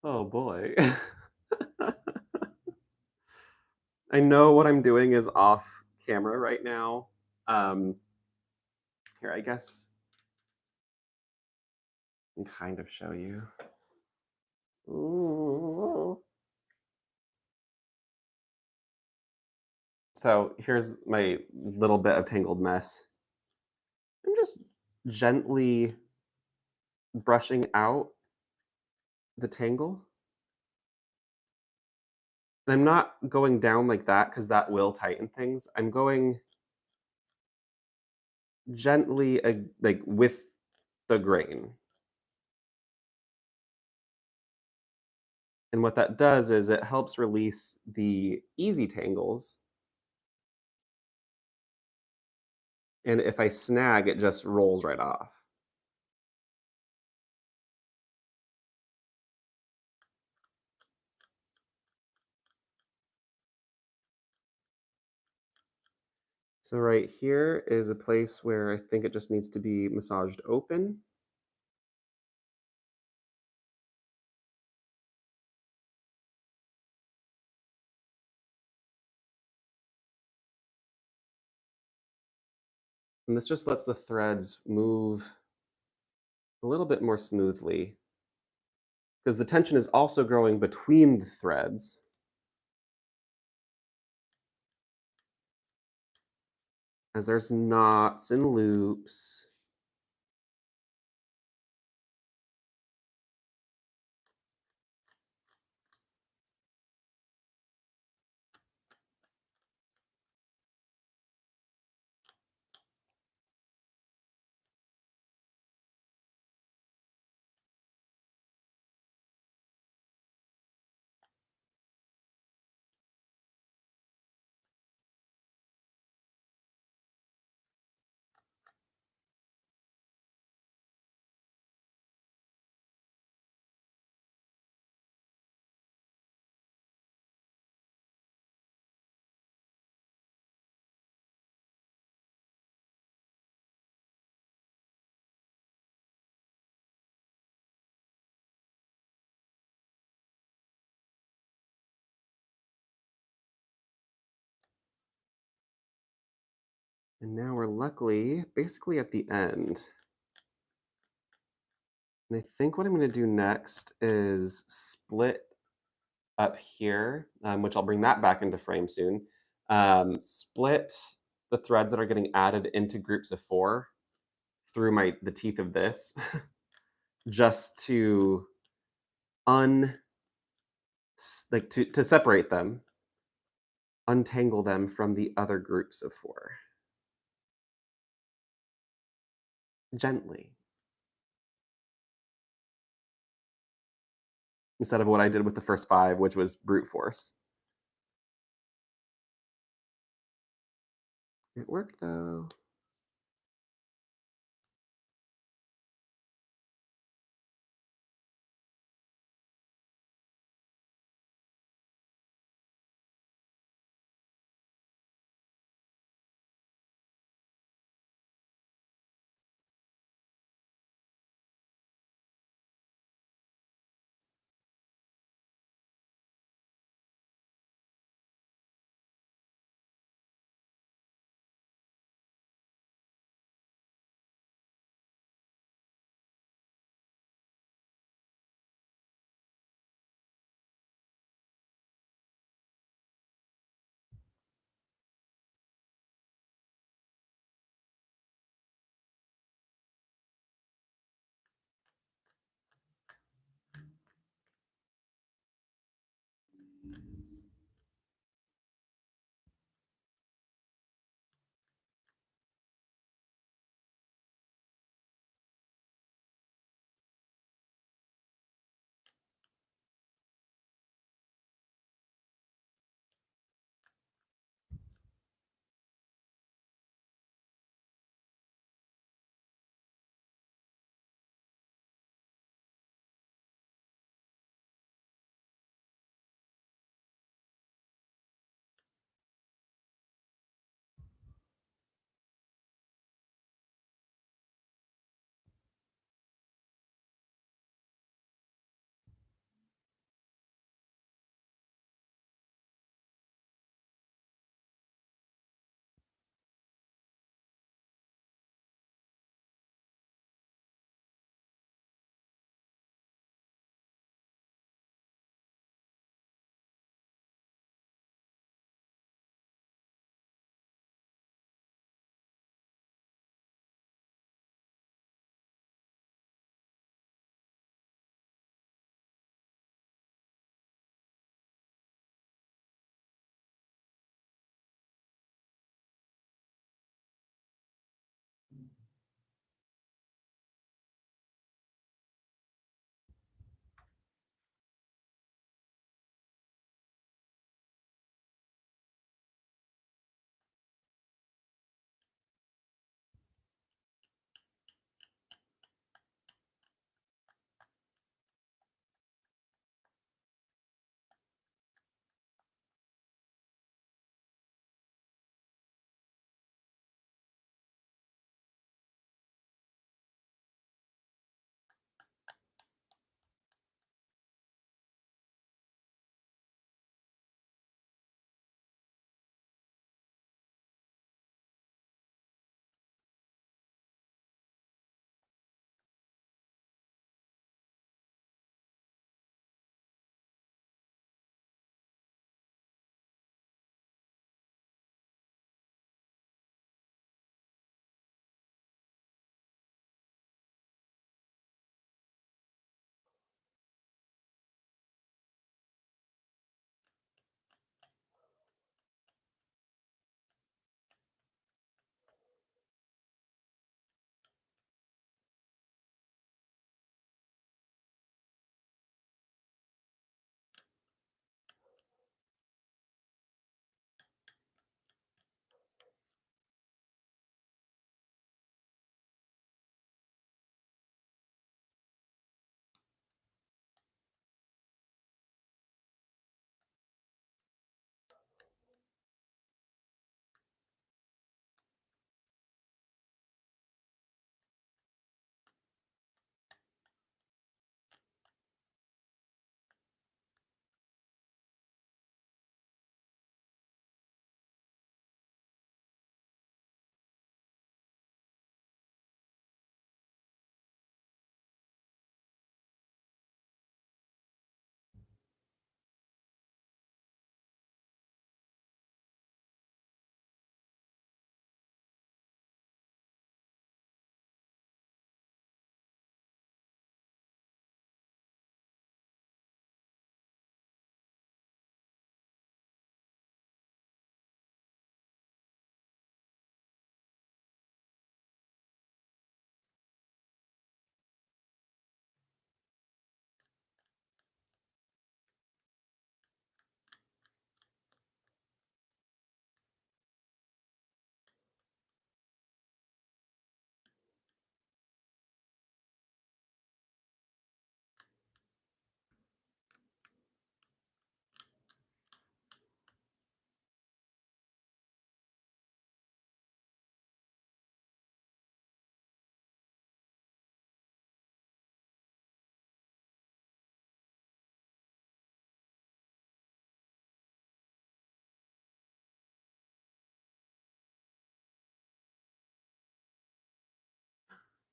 Oh boy. I know what I'm doing is off camera right now. Um, Here, I guess I can kind of show you. Ooh. So here's my little bit of tangled mess. I'm just gently brushing out the tangle. And I'm not going down like that because that will tighten things. I'm going gently, like with the grain. And what that does is it helps release the easy tangles. And if I snag, it just rolls right off. So right here is a place where I think it just needs to be massaged open. And this just lets the threads move a little bit more smoothly because the tension is also growing between the threads. As there's knots and loops. And now we're luckily basically at the end. And I think what I'm going to do next is split up here, which I'll bring that back into frame soon. Split the threads that are getting added into groups of 4 through the teeth of this, just to to separate them, untangle them from the other groups of 4 gently, instead of what I did with the first 5, which was brute force. It worked though.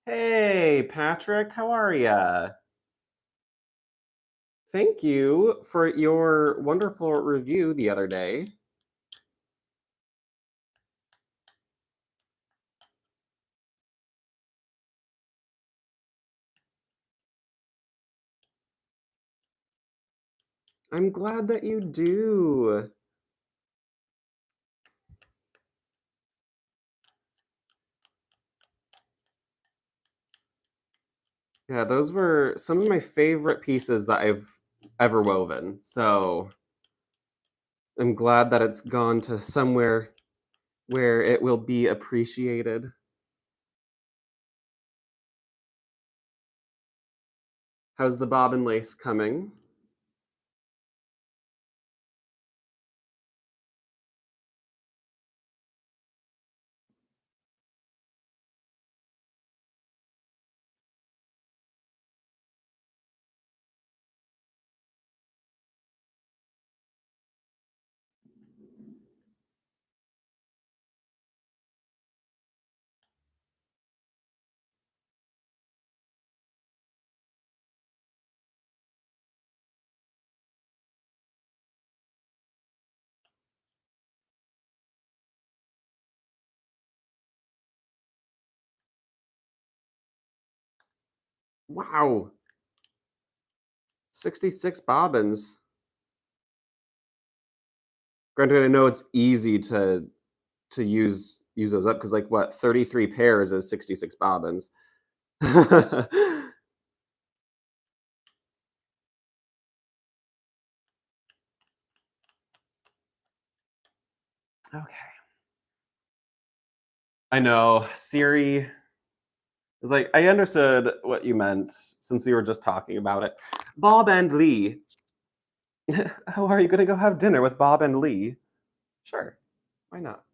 Hey, Patrick, how are ya? Thank you for your wonderful review the other day. I'm glad that you do. Yeah, those were some of my favorite pieces that I've ever woven. So I'm glad that it's gone to somewhere where it will be appreciated. How's the bobbin lace coming? Wow, 66 bobbins. Granted, I know it's easy to use those up because like what 33 pairs is 66 bobbins. Okay. I know Siri is like I understood what you meant since we were just talking about it. Bob and Lee. How are you going to go have dinner with Bob and Lee? Sure. Why not?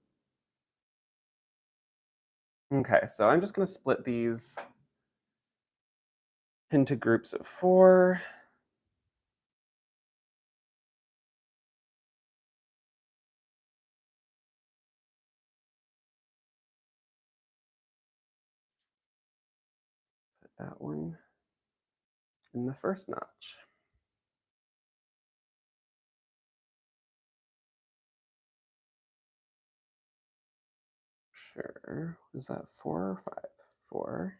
Okay, so I'm just going to split these into groups of 4. Put that one in the first notch. Sure. Was that 4 or 5? 4.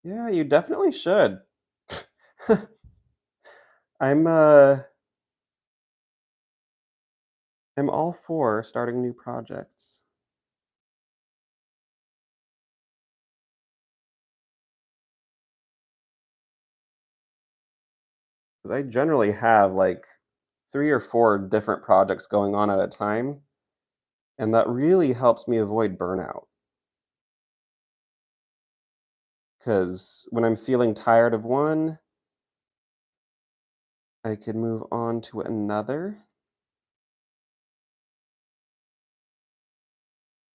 Yeah, you definitely should. I'm uh I'm all for starting new projects. Because I generally have like 3 or 4 different projects going on at a time, and that really helps me avoid burnout. Because when I'm feeling tired of one, I can move on to another.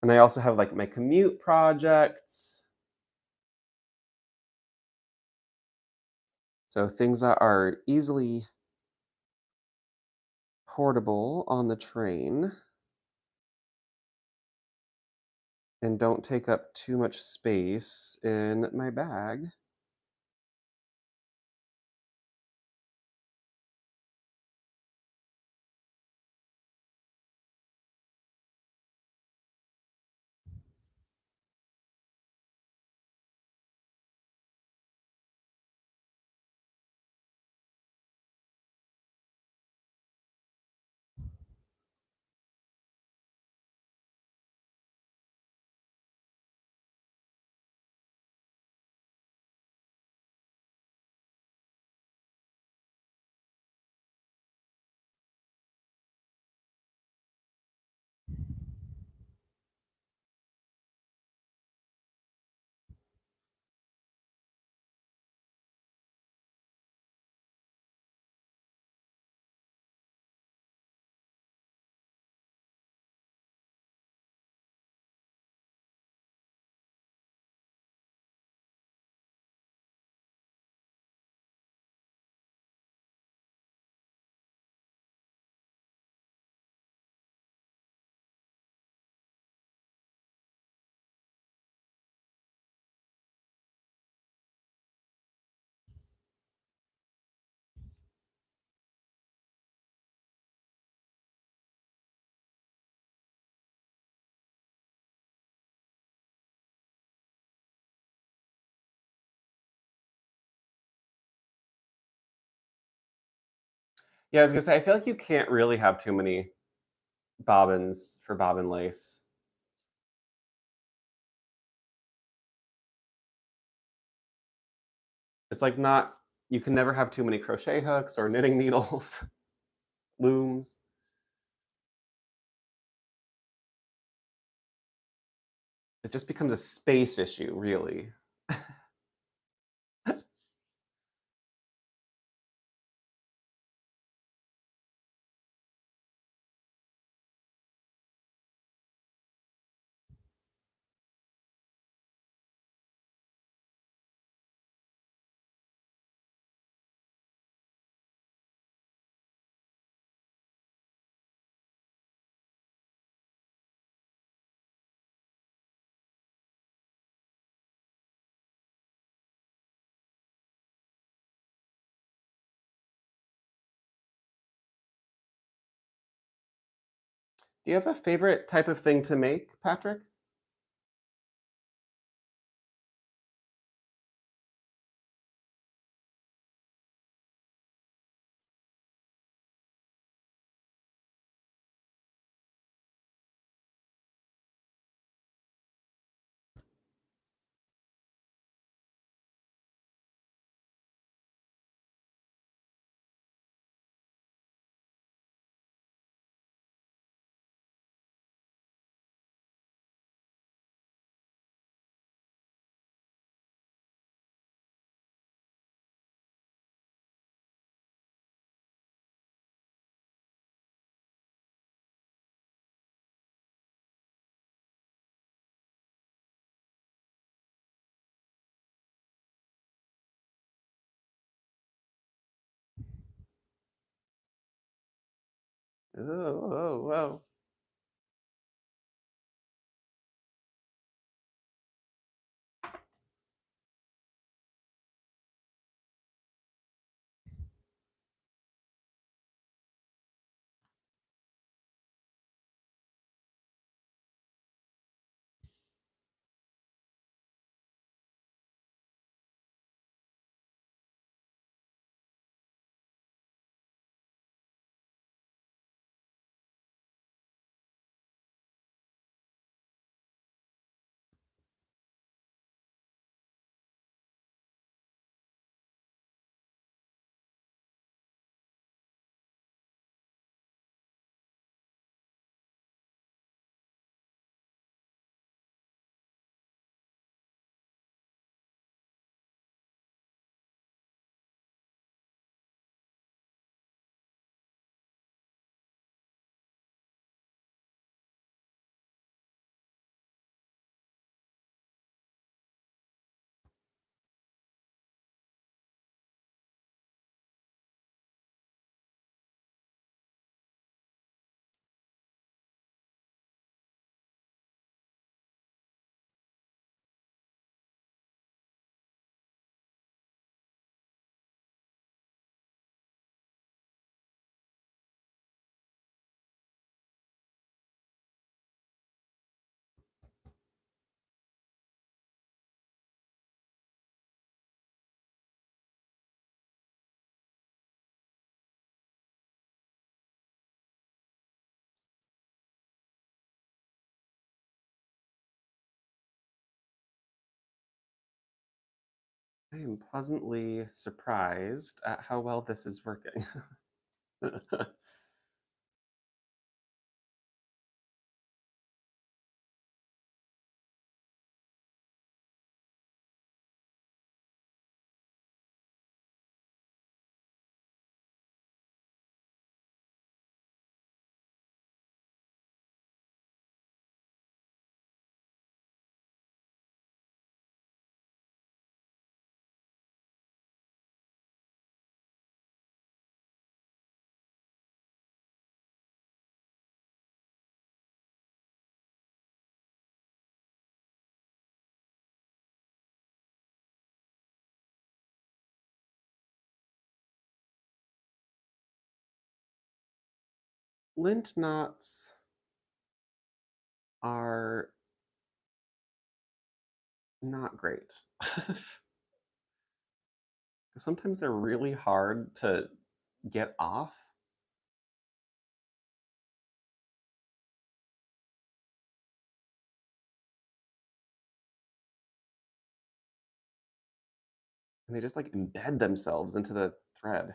And I also have like my commute projects. So things that are easily portable on the train and don't take up too much space in my bag. Yeah, I was gonna say, I feel like you can't really have too many bobbins for bobbin lace. It's like not you can never have too many crochet hooks or knitting needles, looms. It just becomes a space issue, really. Do you have a favorite type of thing to make, Patrick? Oh, oh, wow. I am pleasantly surprised at how well this is working. Lint knots are not great. Sometimes they're really hard to get off. and they just like embed themselves into the thread.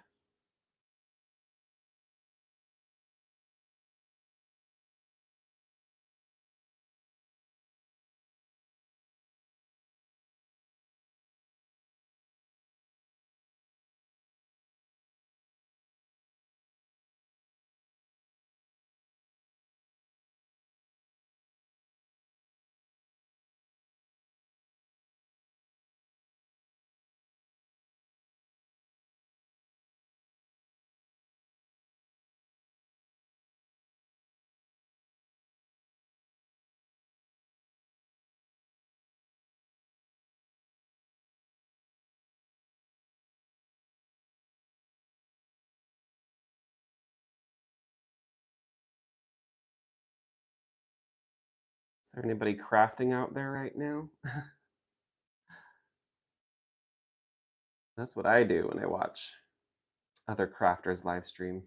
Is there anybody crafting out there right now? That's what I do when I watch other crafters live stream.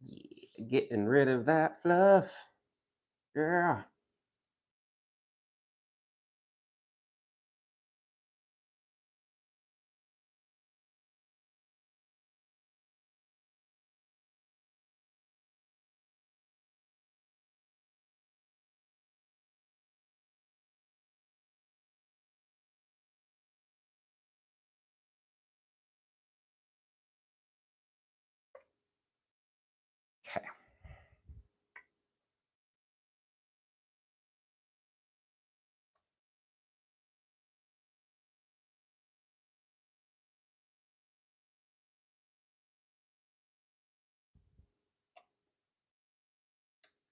Yeah, getting rid of that fluff. Yeah. Okay.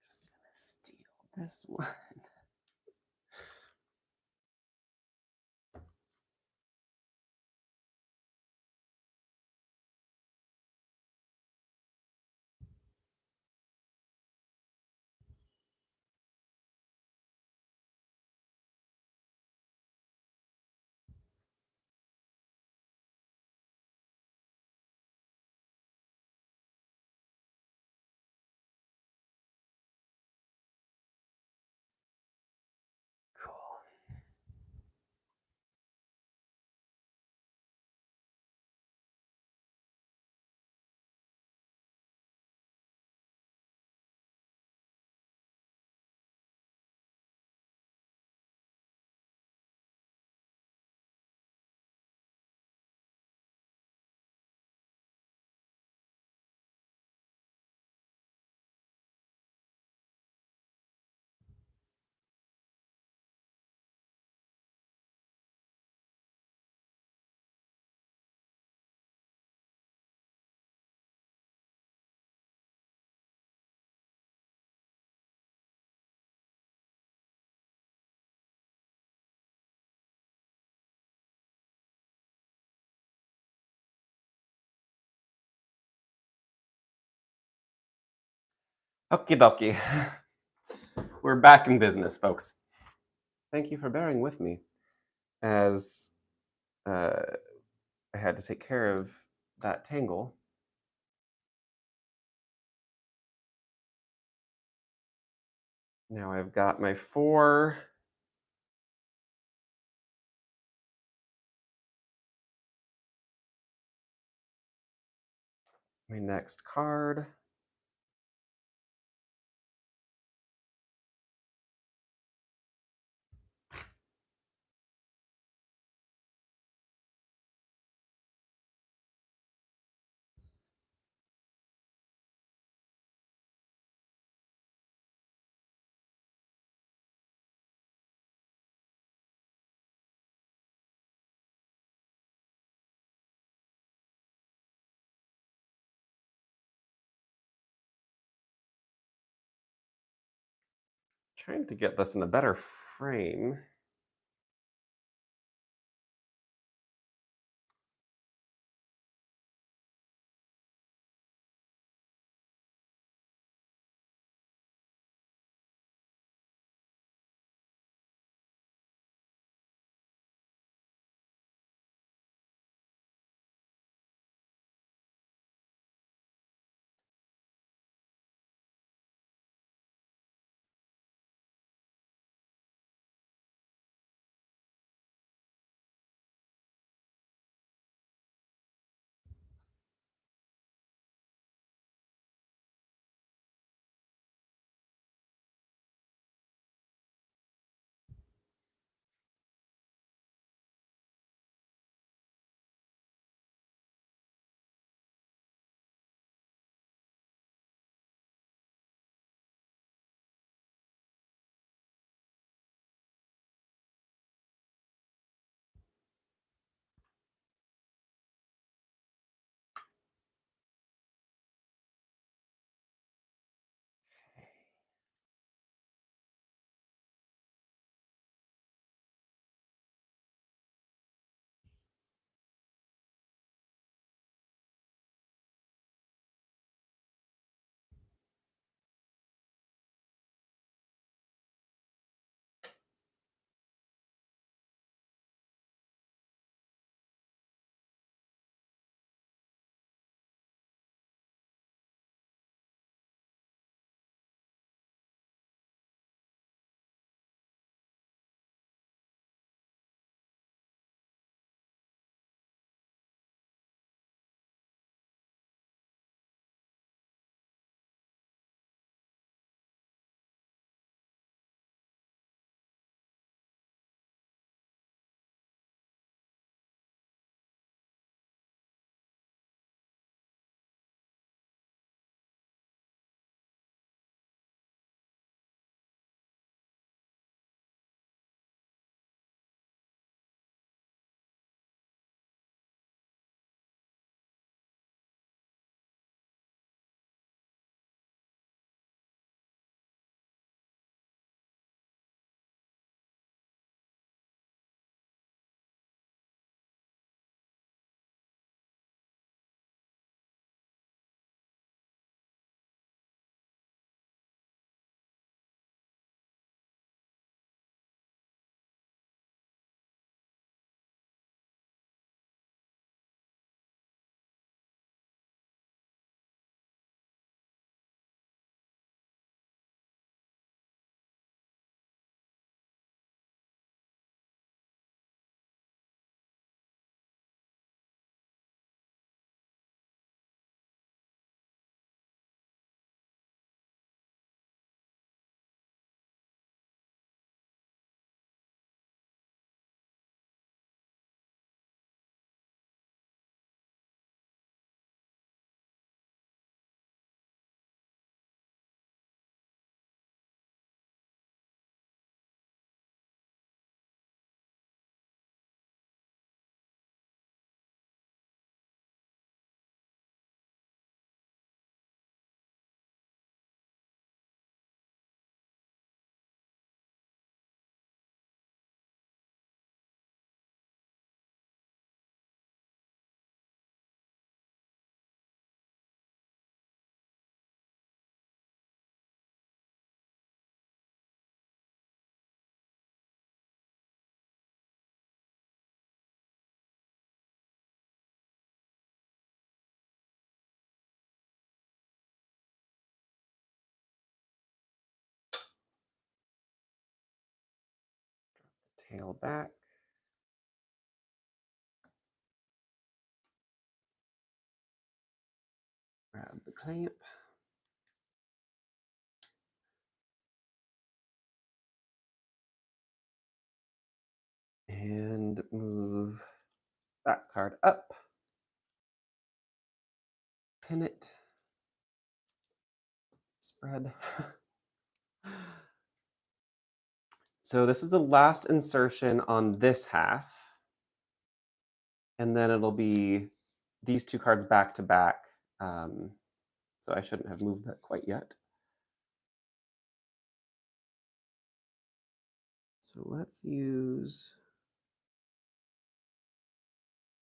Just gonna steal this one. Okie dokie. We're back in business, folks. Thank you for bearing with me as uh, I had to take care of that tangle. Now I've got my next card. Trying to get this in a better frame. tail back. Grab the clamp. And move that card up. Pin it. Spread. So this is the last insertion on this half. And then it'll be these two cards back to back. So I shouldn't have moved that quite yet. So let's use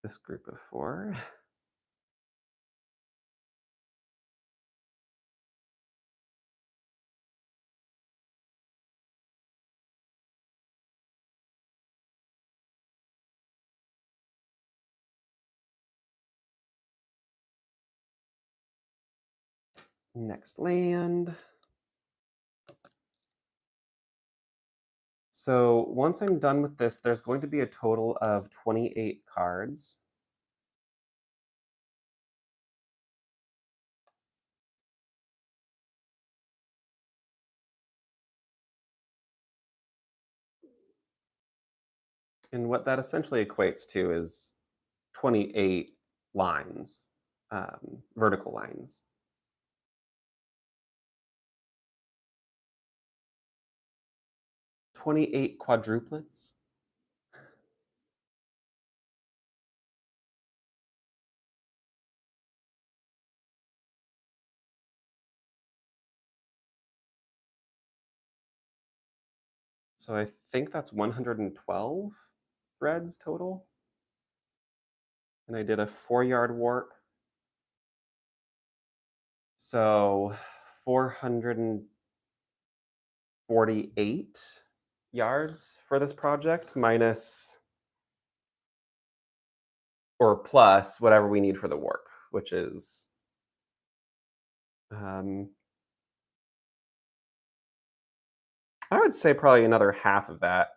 this group of 4. Next land. So once I'm done with this, there's going to be a total of 28 cards. And what that essentially equates to is 28 lines, vertical lines. 28 quadruplets. So I think that's 112 threads total. And I did a 4-yard warp. So 448 yards for this project, minus or plus whatever we need for the warp, which is I would say probably another half of that.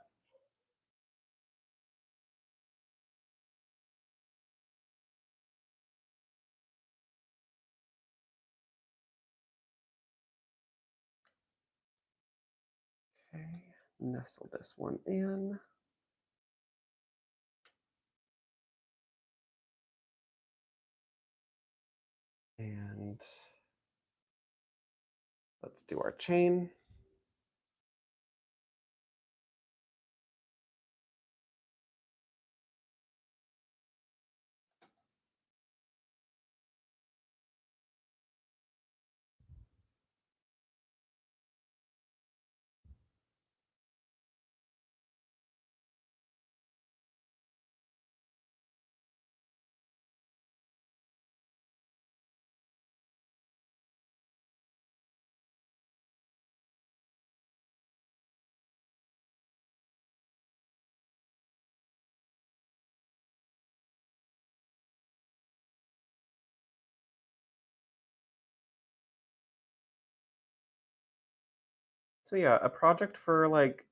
Okay, nestle this one in. And let's do our chain. So yeah, a project for like,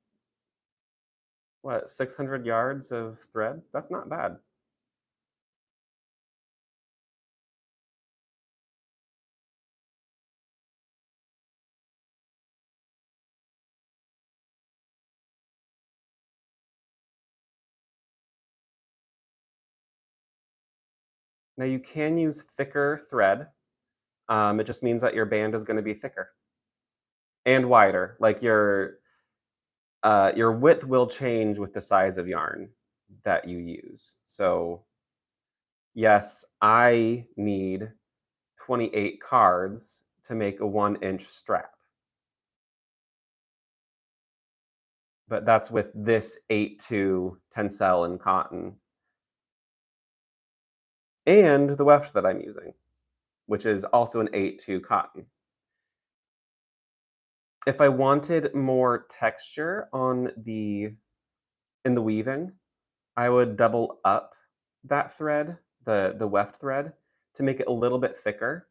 what, 600 yards of thread? That's not bad. Now you can use thicker thread. It just means that your band is going to be thicker and wider. Like your width will change with the size of yarn that you use. So yes, I need 28 cards to make a 1-inch strap. But that's with this 8-2 tencel and cotton. And the weft that I'm using, which is also an 8-2 cotton. If I wanted more texture in the weaving, I would double up that thread, the weft thread, to make it a little bit thicker.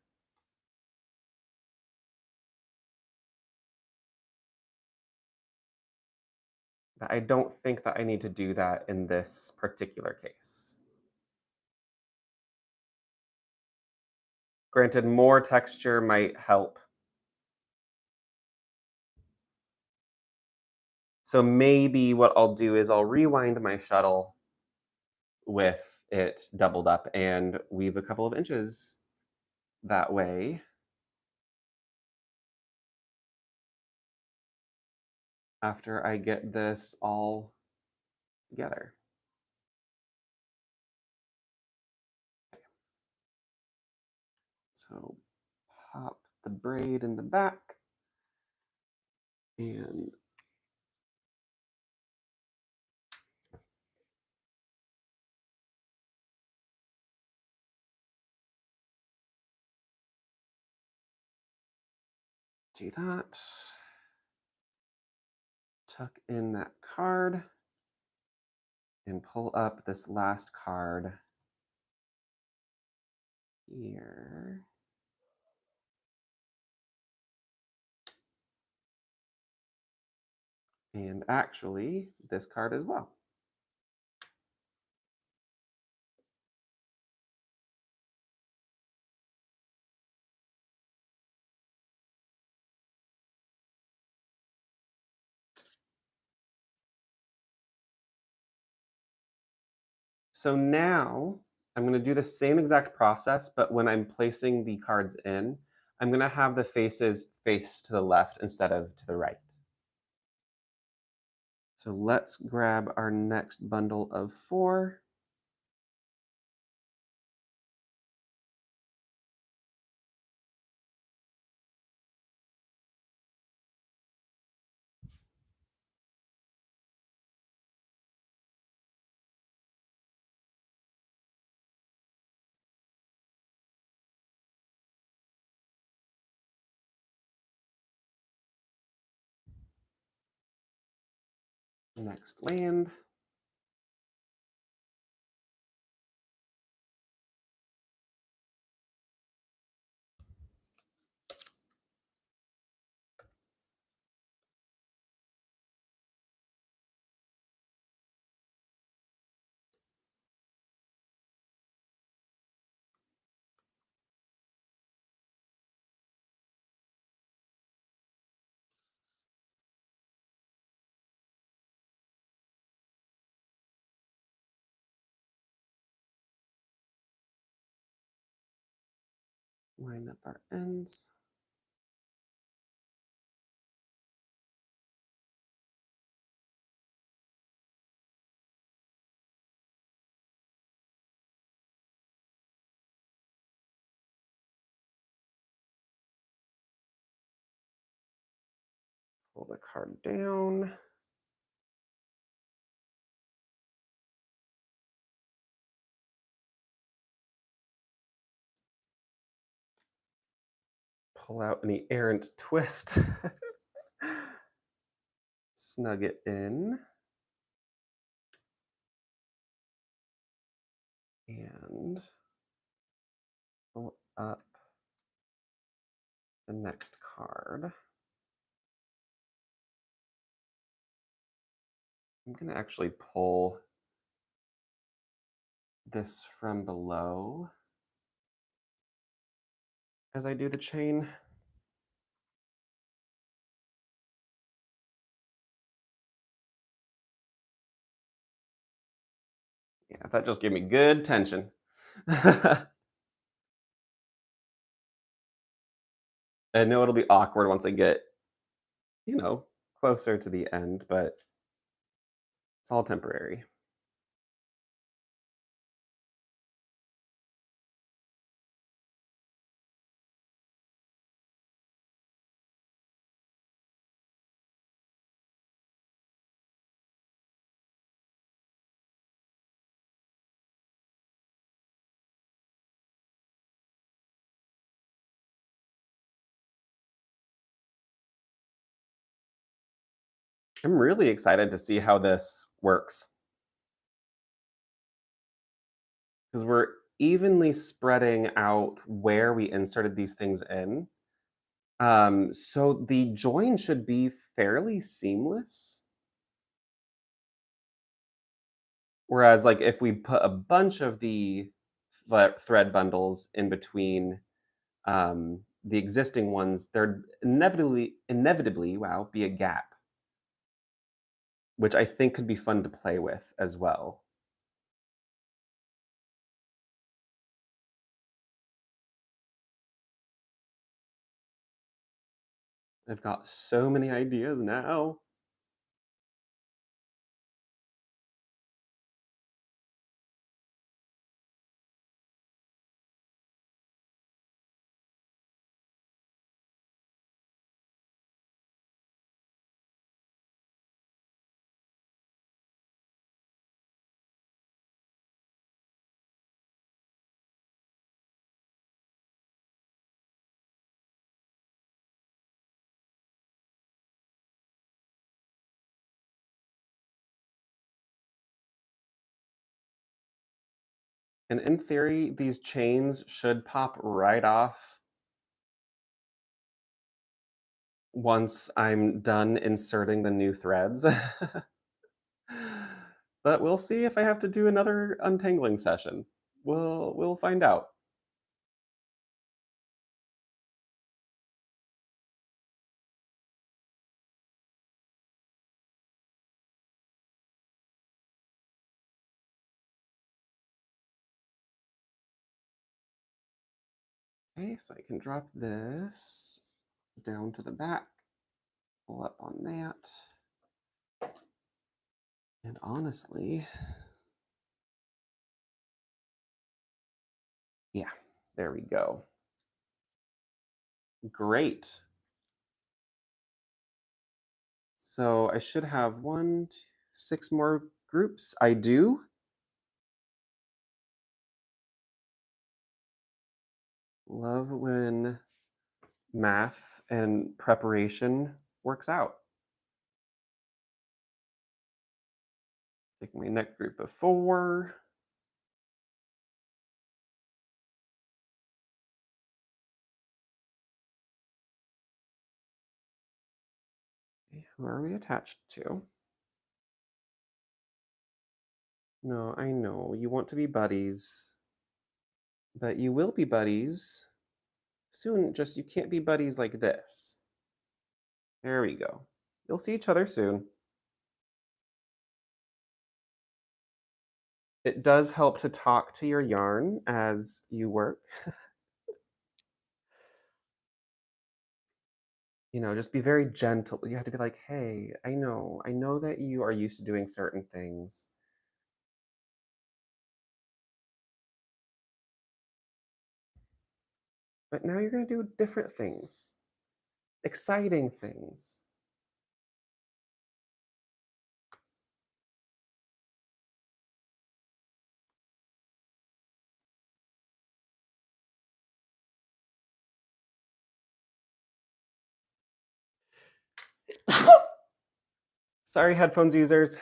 But I don't think that I need to do that in this particular case. Granted, more texture might help. So maybe what I'll do is I'll rewind my shuttle with it doubled up and weave a couple of inches that way after I get this all together. So pop the braid in the back and do that. Tuck in that card and pull up this last card here. And actually, this card as well. So now I'm going to do the same exact process, but when I'm placing the cards in, I'm going to have the faces face to the left instead of to the right. So let's grab our next bundle of 4. Next land. Line up our ends. Pull the card down. Pull out any errant twist. Snug it in. And pull up the next card. I'm going to actually pull this from below as I do the chain. Yeah, that just gave me good tension. I know it'll be awkward once I get, closer to the end, but it's all temporary. I'm really excited to see how this works because we're evenly spreading out where we inserted these things in. So the join should be fairly seamless. Whereas, like, if we put a bunch of the thread bundles in between the existing ones, there'd inevitably, wow, be a gap, which I think could be fun to play with as well. I've got so many ideas now. And in theory, these chains should pop right off once I'm done inserting the new threads. But we'll see if I have to do another untangling session. We'll find out. Okay, so I can drop this down to the back, pull up on that. And honestly, yeah, there we go. Great. So I should have one, two, 6 more groups. I do. Love when math and preparation works out. Take my next group of 4. Okay, who are we attached to? No, I know you want to be buddies, but you will be buddies soon. Just you can't be buddies like this. There we go. You'll see each other soon. It does help to talk to your yarn as you work. Just be very gentle. You have to be like, hey, I know that you are used to doing certain things, but now you're going to do different things, exciting things. Sorry, headphones users.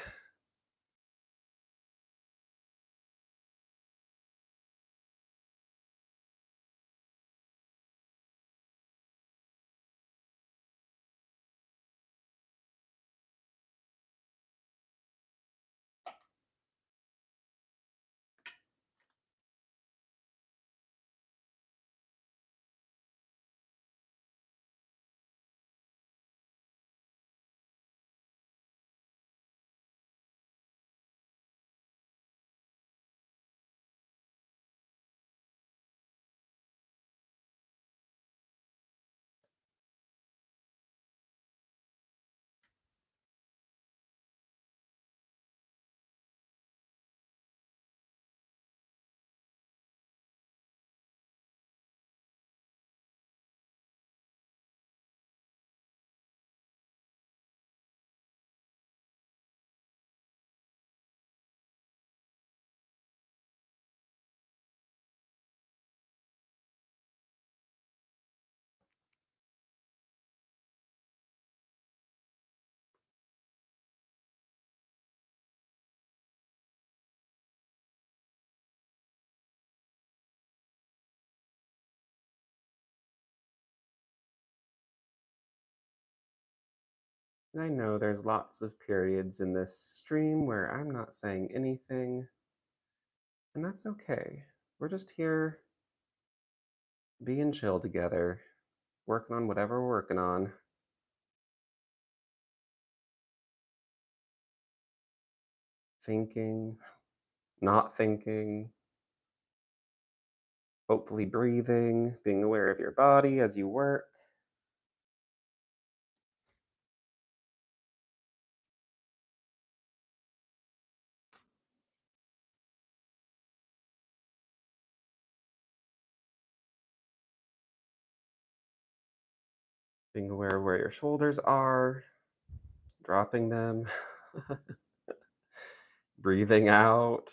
And I know there's lots of periods in this stream where I'm not saying anything, and that's okay. We're just here being chill together, working on whatever we're working on, thinking, not thinking, hopefully breathing, being aware of your body as you work. Being aware of where your shoulders are, dropping them, breathing out.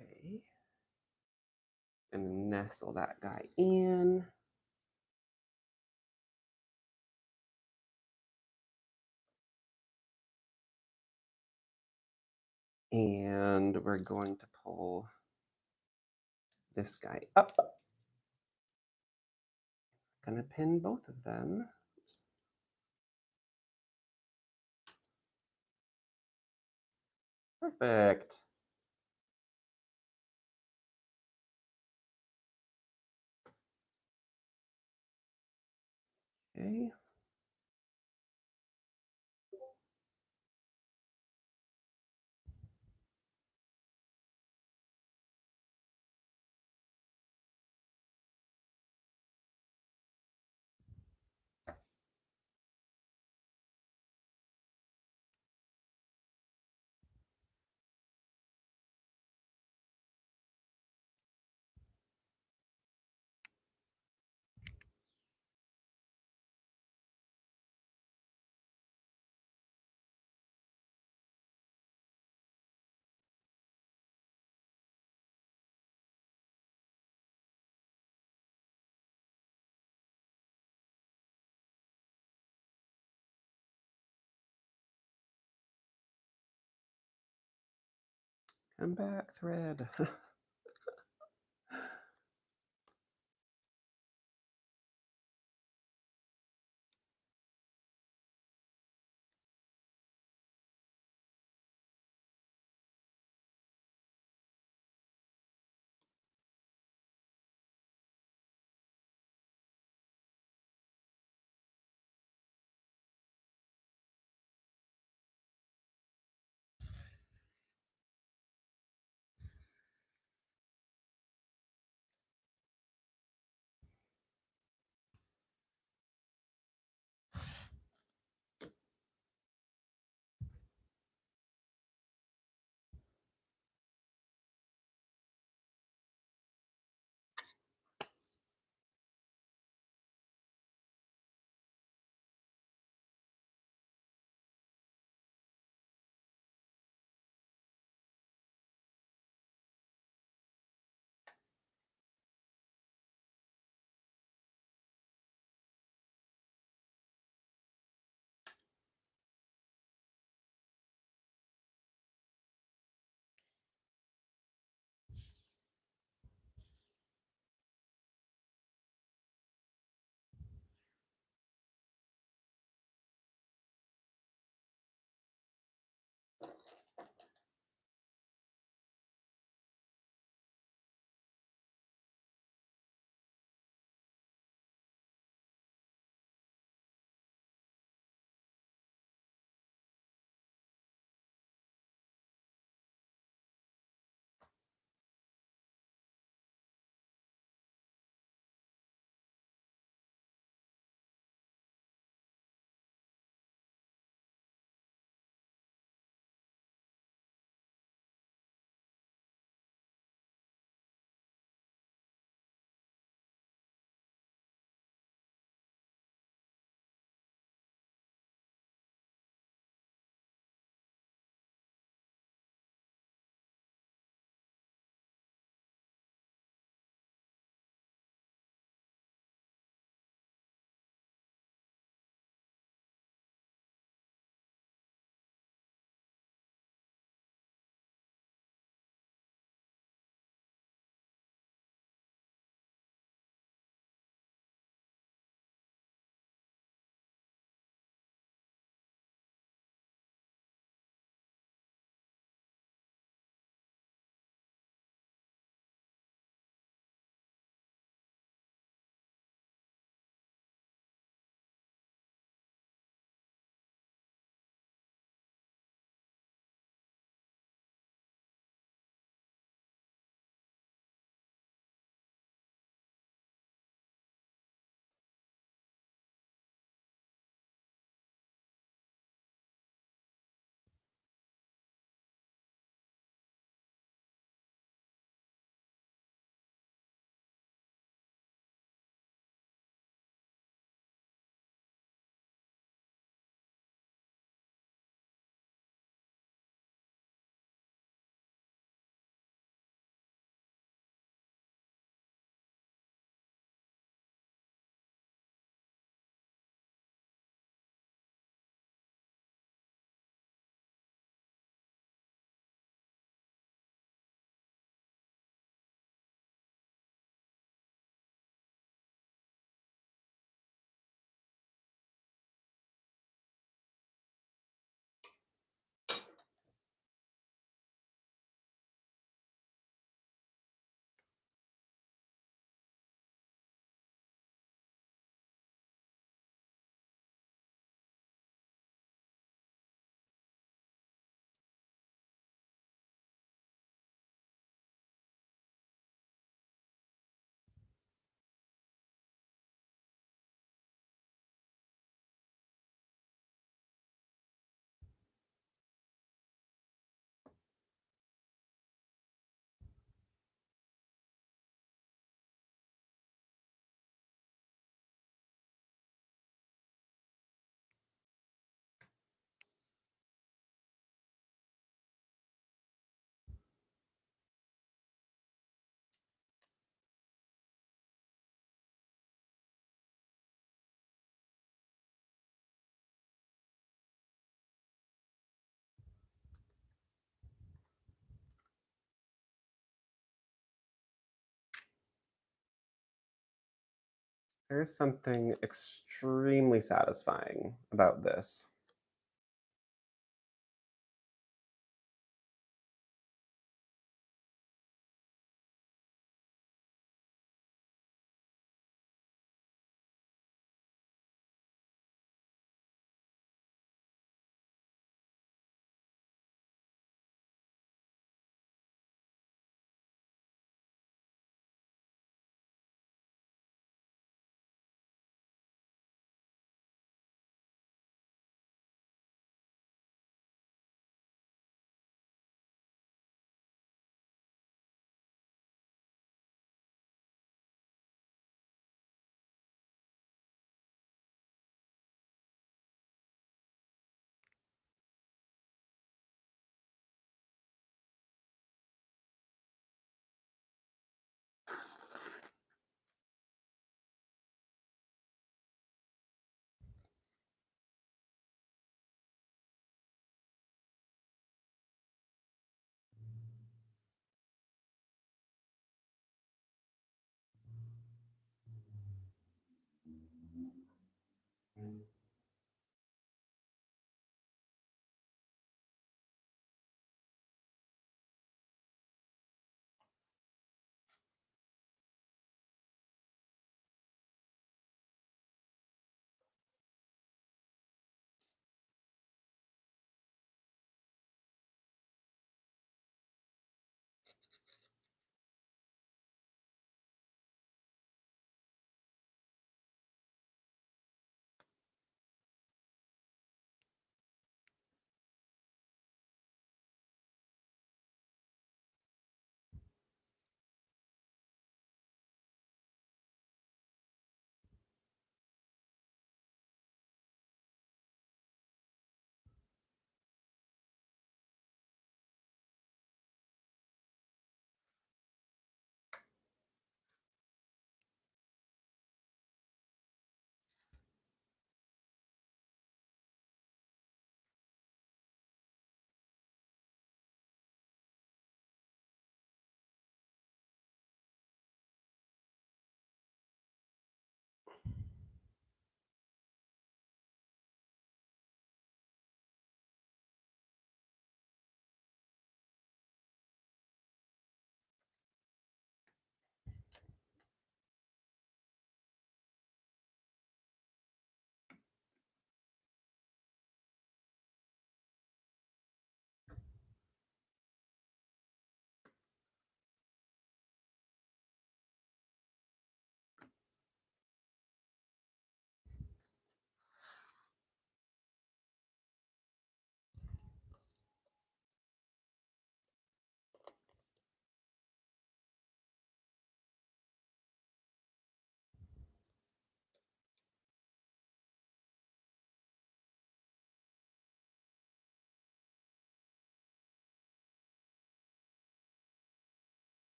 Okay. And nestle that guy in. And we're going to pull this guy up. Gonna pin both of them. Oops. Perfect. Okay. Come back, thread. There's something extremely satisfying about this.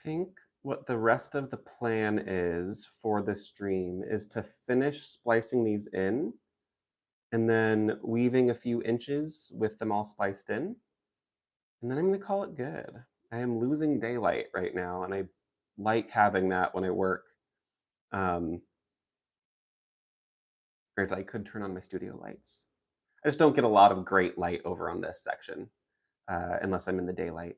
think what the rest of the plan is for this stream is to finish splicing these in and then weaving a few inches with them all spiced in. And then I'm going to call it good. I am losing daylight right now, and I like having that when I work. Um, Granted, I could turn on my studio lights. I just don't get a lot of great light over on this section unless I'm in the daylight.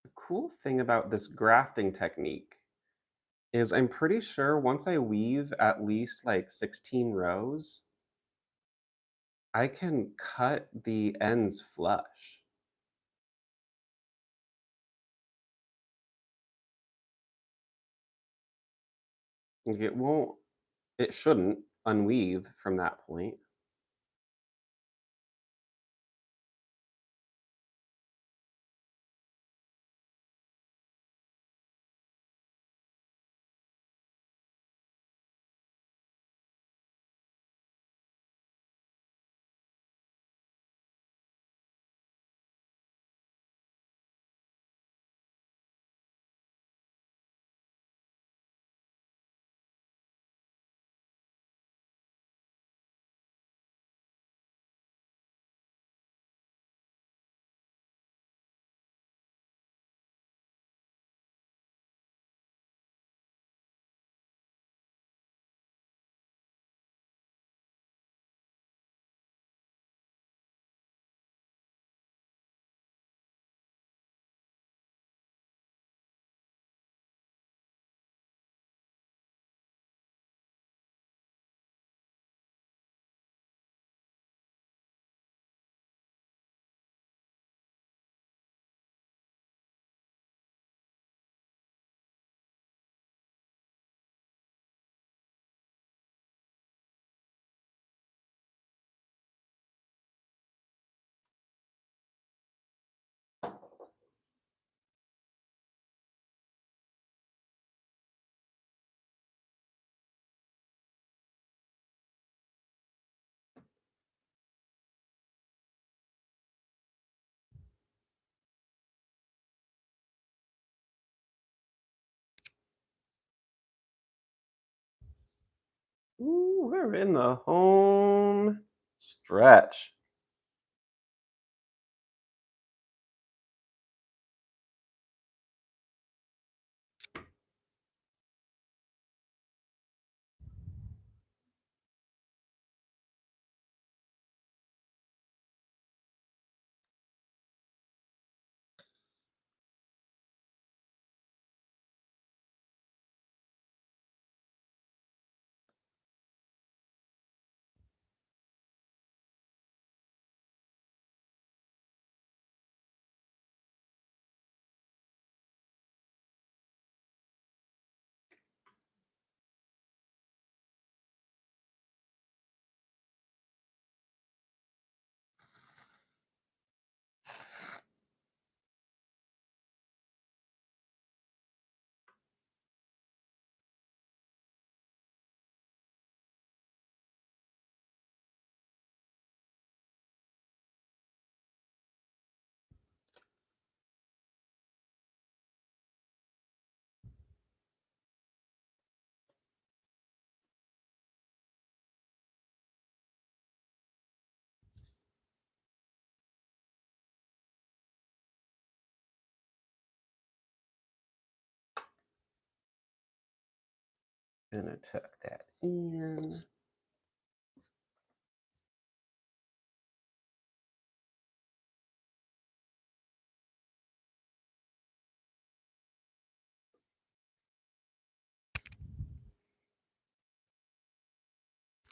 The cool thing about this grafting technique is I'm pretty sure once I weave at least like 16 rows, I can cut the ends flush. Like it shouldn't unweave from that point. Ooh, we're in the home stretch. Gonna tuck that in.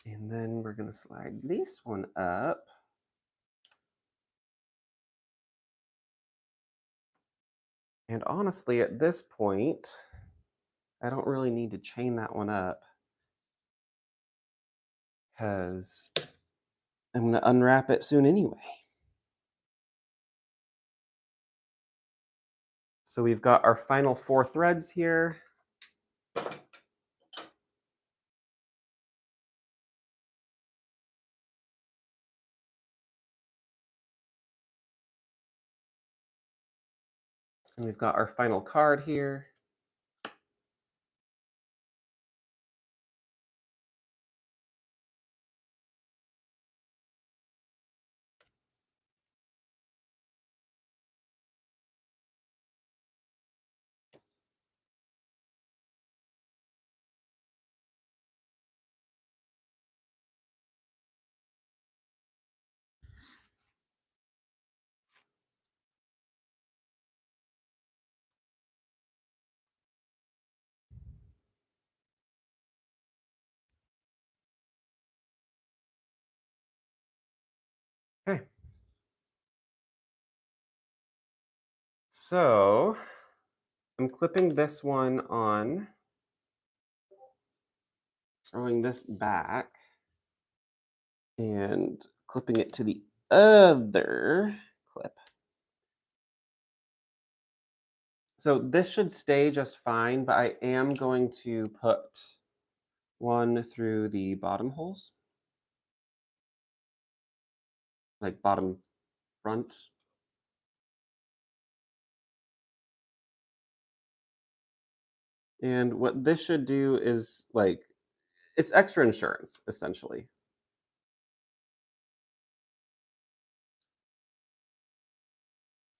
And then we're gonna slide this one up. And honestly, at this point, I don't really need to chain that one up because I'm gonna unwrap it soon anyway. So we've got our final 4 threads here. And we've got our final card here. Okay. So I'm clipping this one on, throwing this back, and clipping it to the other clip. So this should stay just fine, but I am going to put one through the bottom holes, like bottom front. And what this should do is like, it's extra insurance, essentially.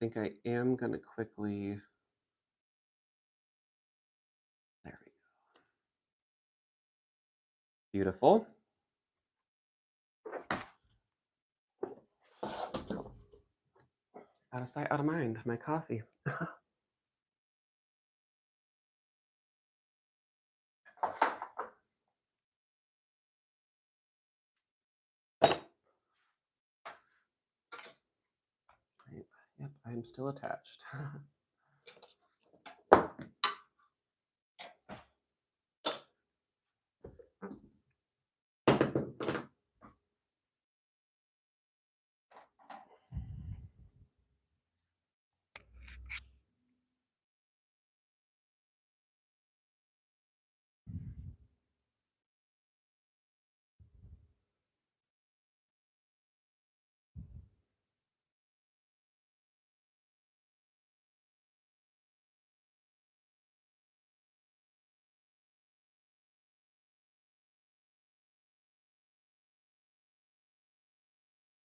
I think I am going to quickly, there we go. Beautiful. Out of sight, out of mind, my coffee. Yep, I'm still attached.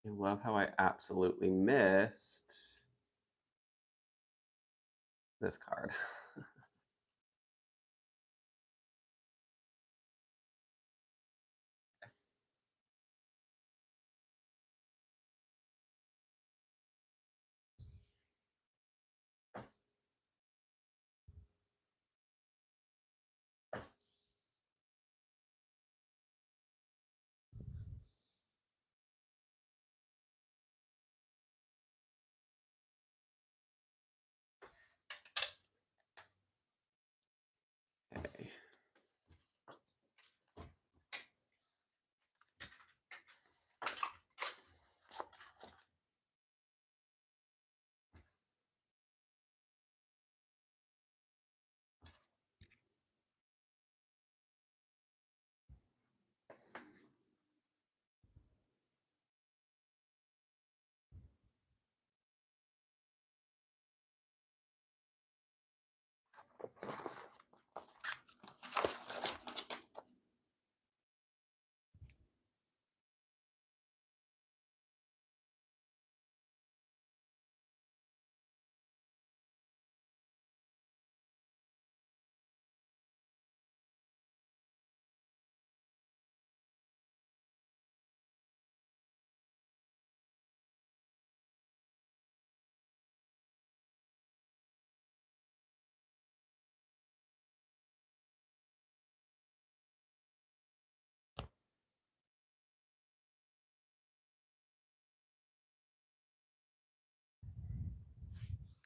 I love how I absolutely missed this card. Okay.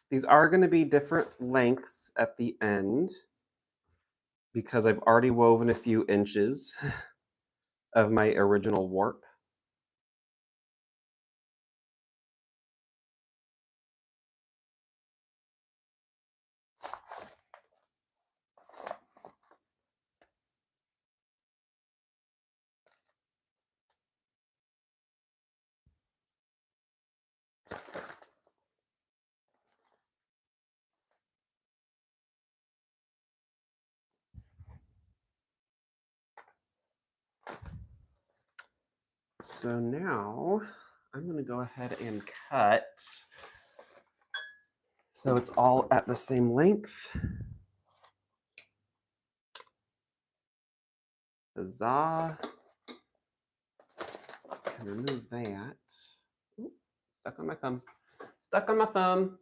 These are going to be different lengths at the end because I've already woven a few inches of my original warp. So now I'm going to go ahead and cut so it's all at the same length. Huzzah. Can remove that. Ooh, stuck on my thumb. Stuck on my thumb.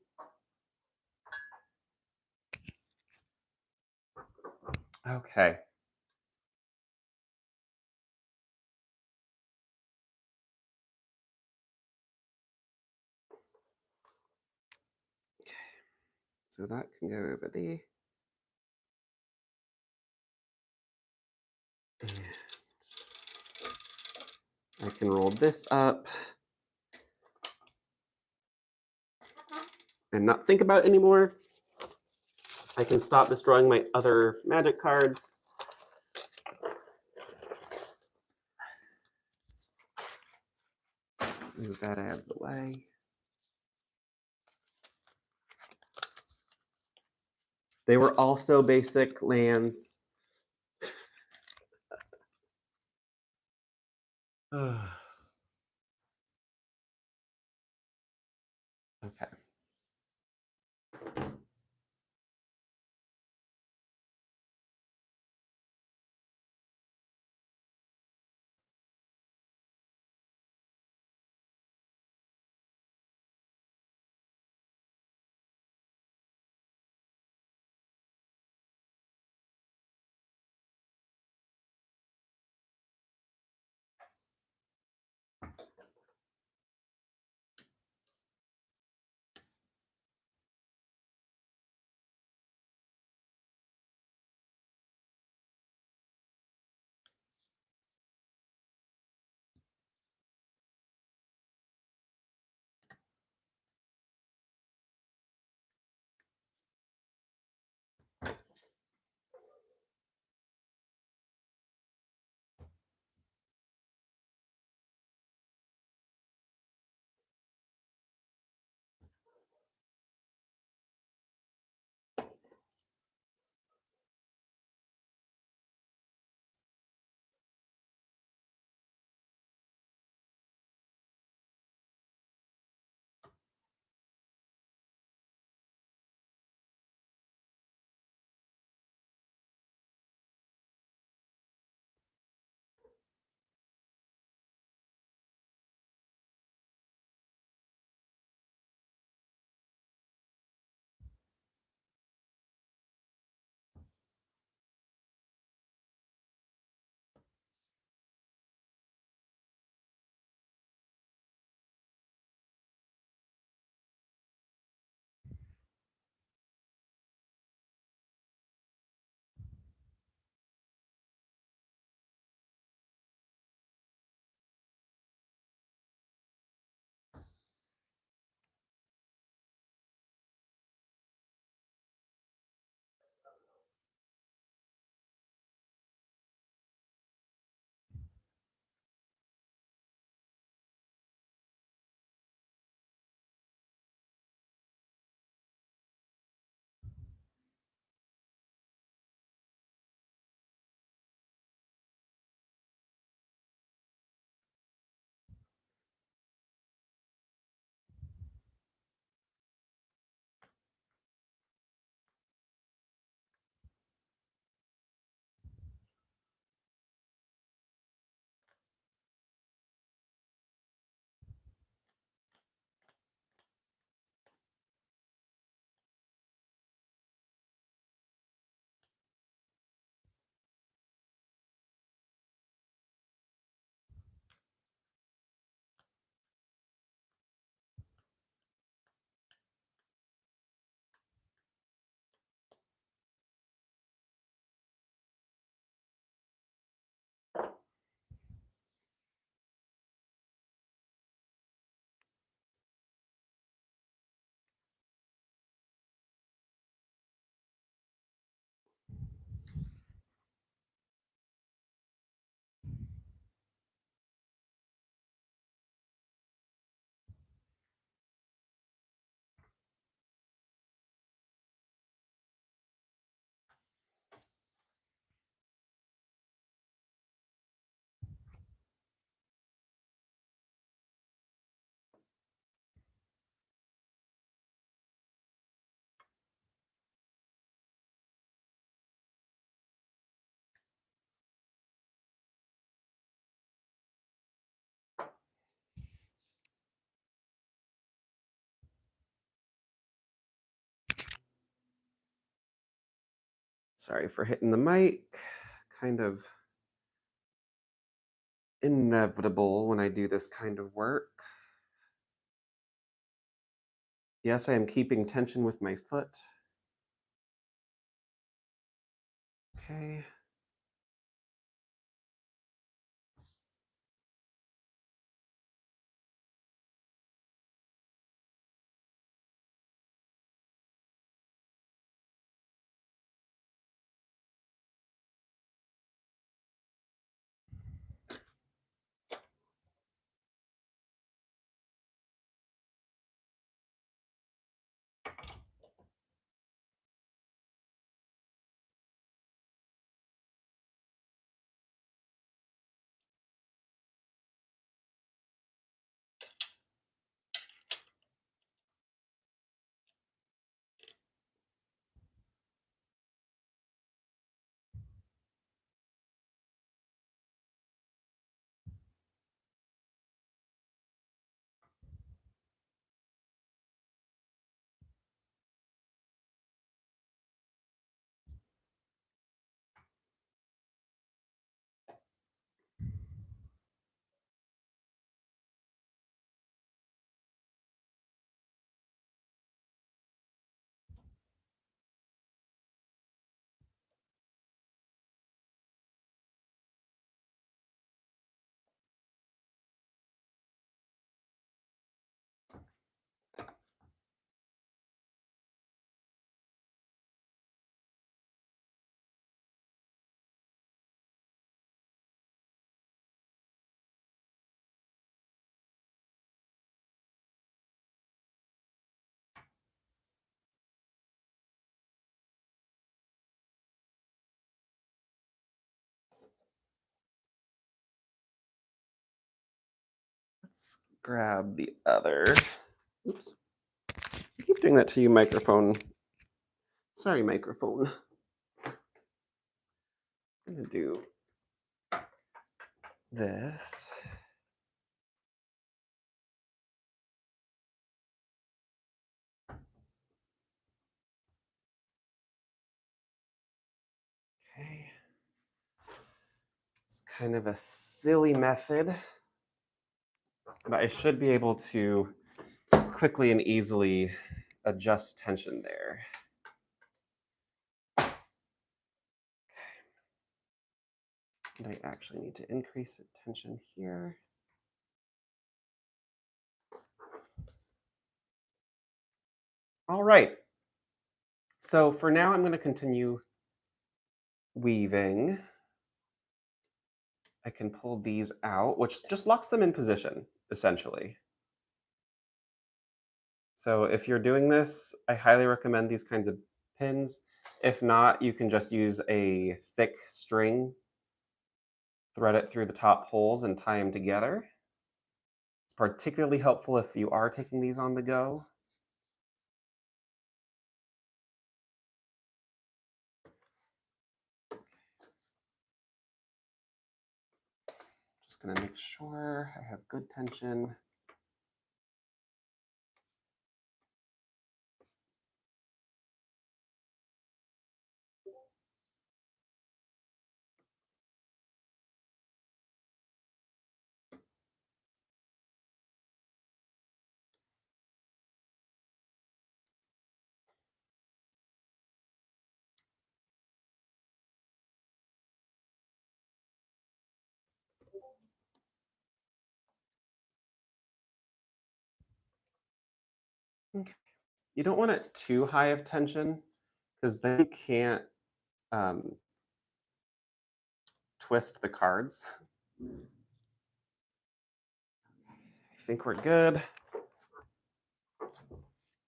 Okay. So that can go over there. And I can roll this up and not think about it anymore. I can stop destroying my other magic cards. Move that out of the way. They were also basic lands. Okay. Sorry for hitting the mic. Kind of inevitable when I do this kind of work. Yes, I am keeping tension with my foot. Okay. Let's grab the other. Oops. I keep doing that to you, microphone. Sorry, microphone. I'm going to do this. Okay. It's kind of a silly method, but I should be able to quickly and easily adjust tension there. And I actually need to increase the tension here. All right. So for now, I'm going to continue weaving. I can pull these out, which just locks them in position, essentially. So if you're doing this, I highly recommend these kinds of pins. If not, you can just use a thick string, thread it through the top holes, and tie them together. It's particularly helpful if you are taking these on the go. Just gonna make sure I have good tension. Okay. You don't want it too high of tension because then you can't um, twist the cards. I think we're good.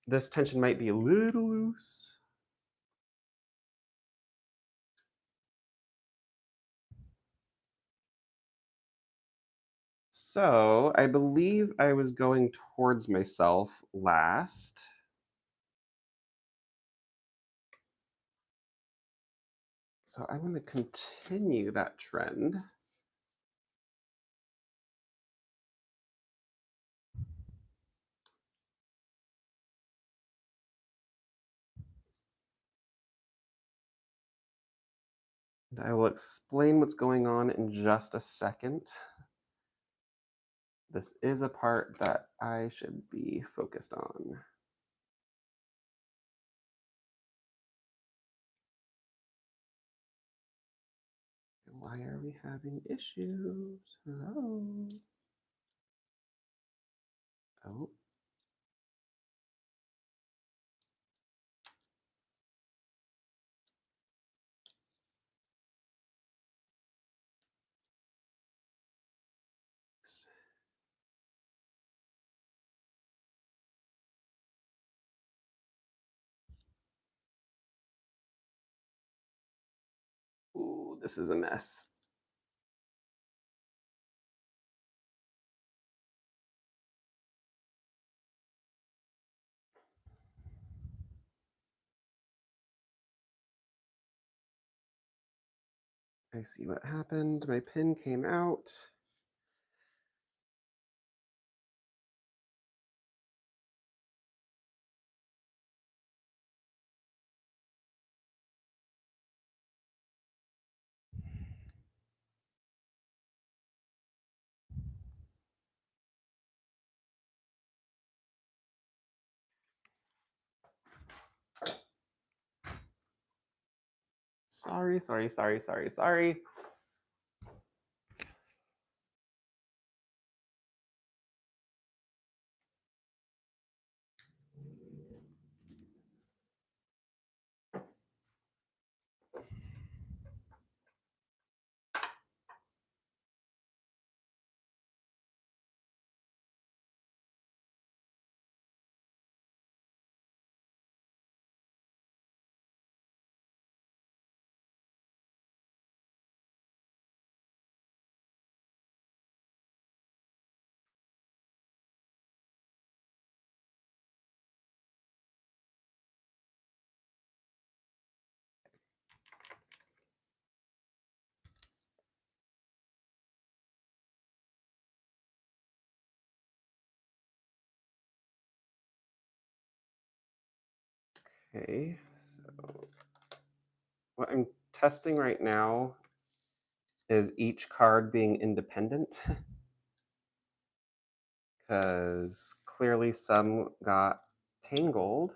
This tension might be a little loose. So I believe I was going towards myself last. So I'm going to continue that trend. I will explain what's going on in just a second. This is a part that I should be focused on. Why are we having issues? Hello? Oh. Ooh, this is a mess. I see what happened. My pin came out. Sorry, sorry, sorry, sorry, sorry. Okay, so what I'm testing right now is each card being independent because clearly some got tangled.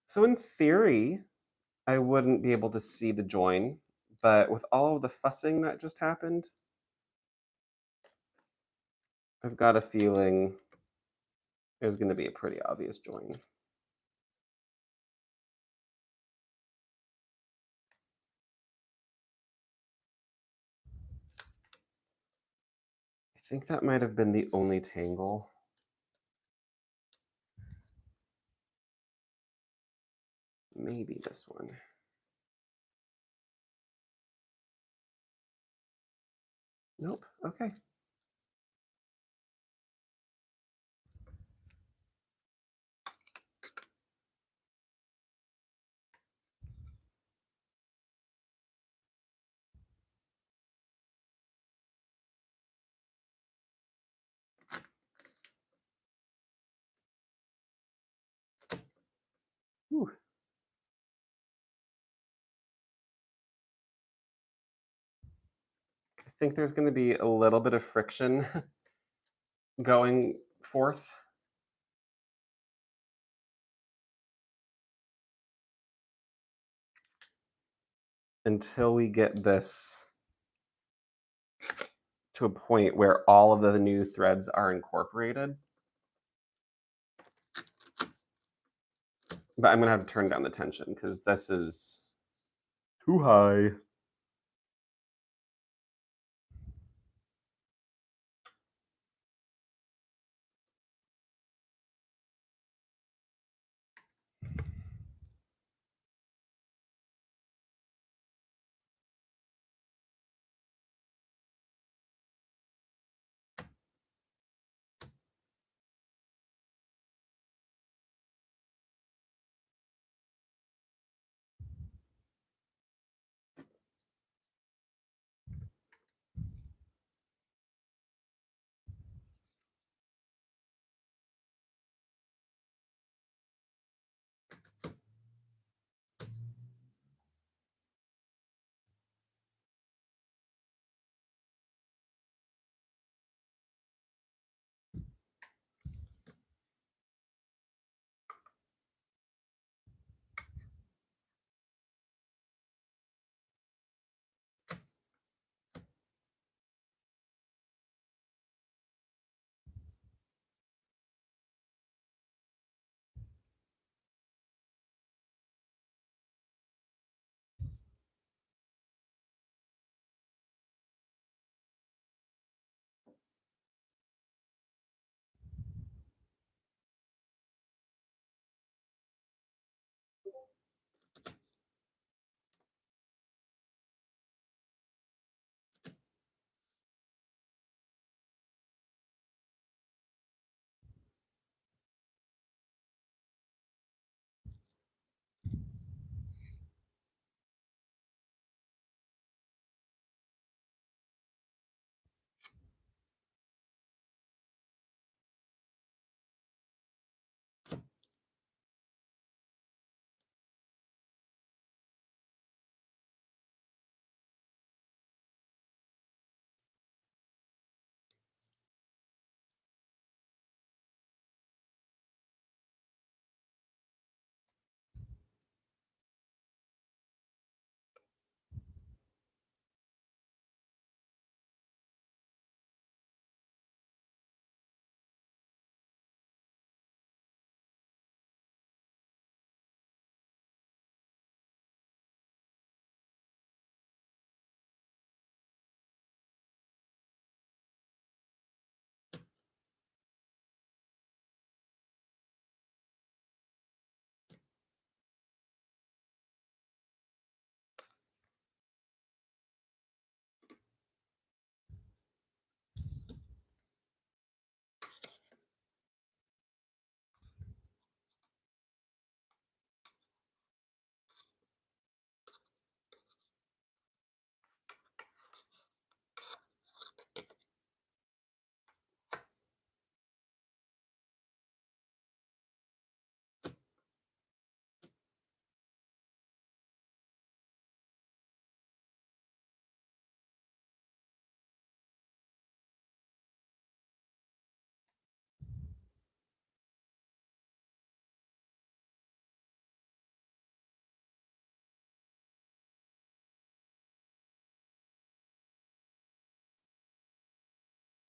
So in theory, I wouldn't be able to see the join, but with all of the fussing that just happened, I've got a feeling there's going to be a pretty obvious join. I think that might have been the only tangle. Maybe this one. Nope. Okay. Whew. I think there's going to be a little bit of friction going forth. Until we get this to a point where all of the new threads are incorporated. But I'm going to have to turn down the tension because this is too high.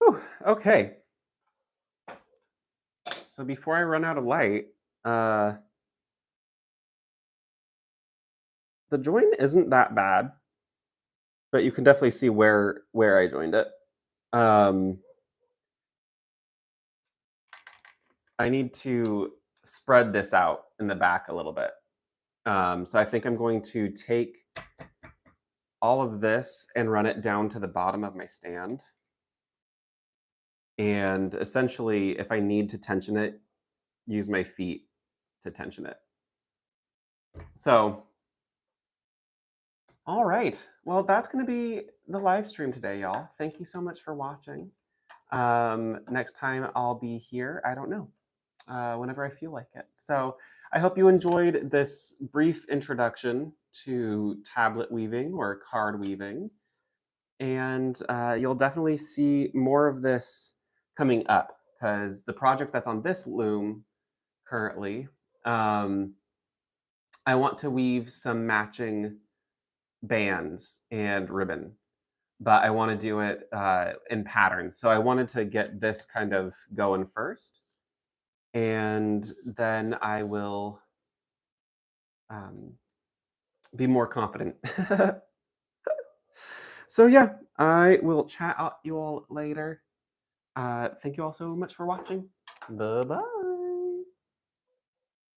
Whew, okay. So before I run out of light, uh, the join isn't that bad, but you can definitely see where I joined it. Um, I need to spread this out in the back a little bit. So I think I'm going to take all of this and run it down to the bottom of my stand. And essentially, if I need to tension it, use my feet to tension it. So, all right. Well, that's going to be the live stream today, y'all. Thank you so much for watching. Next time I'll be here, I don't know, whenever I feel like it. So I hope you enjoyed this brief introduction to tablet weaving or card weaving. And you'll definitely see more of this coming up because the project that's on this loom currently, um, I want to weave some matching bands and ribbon, but I want to do it in patterns. So I wanted to get this kind of going first, and then I will um, be more confident. So yeah, I will chat out you all later. Thank you all so much for watching. Bye bye.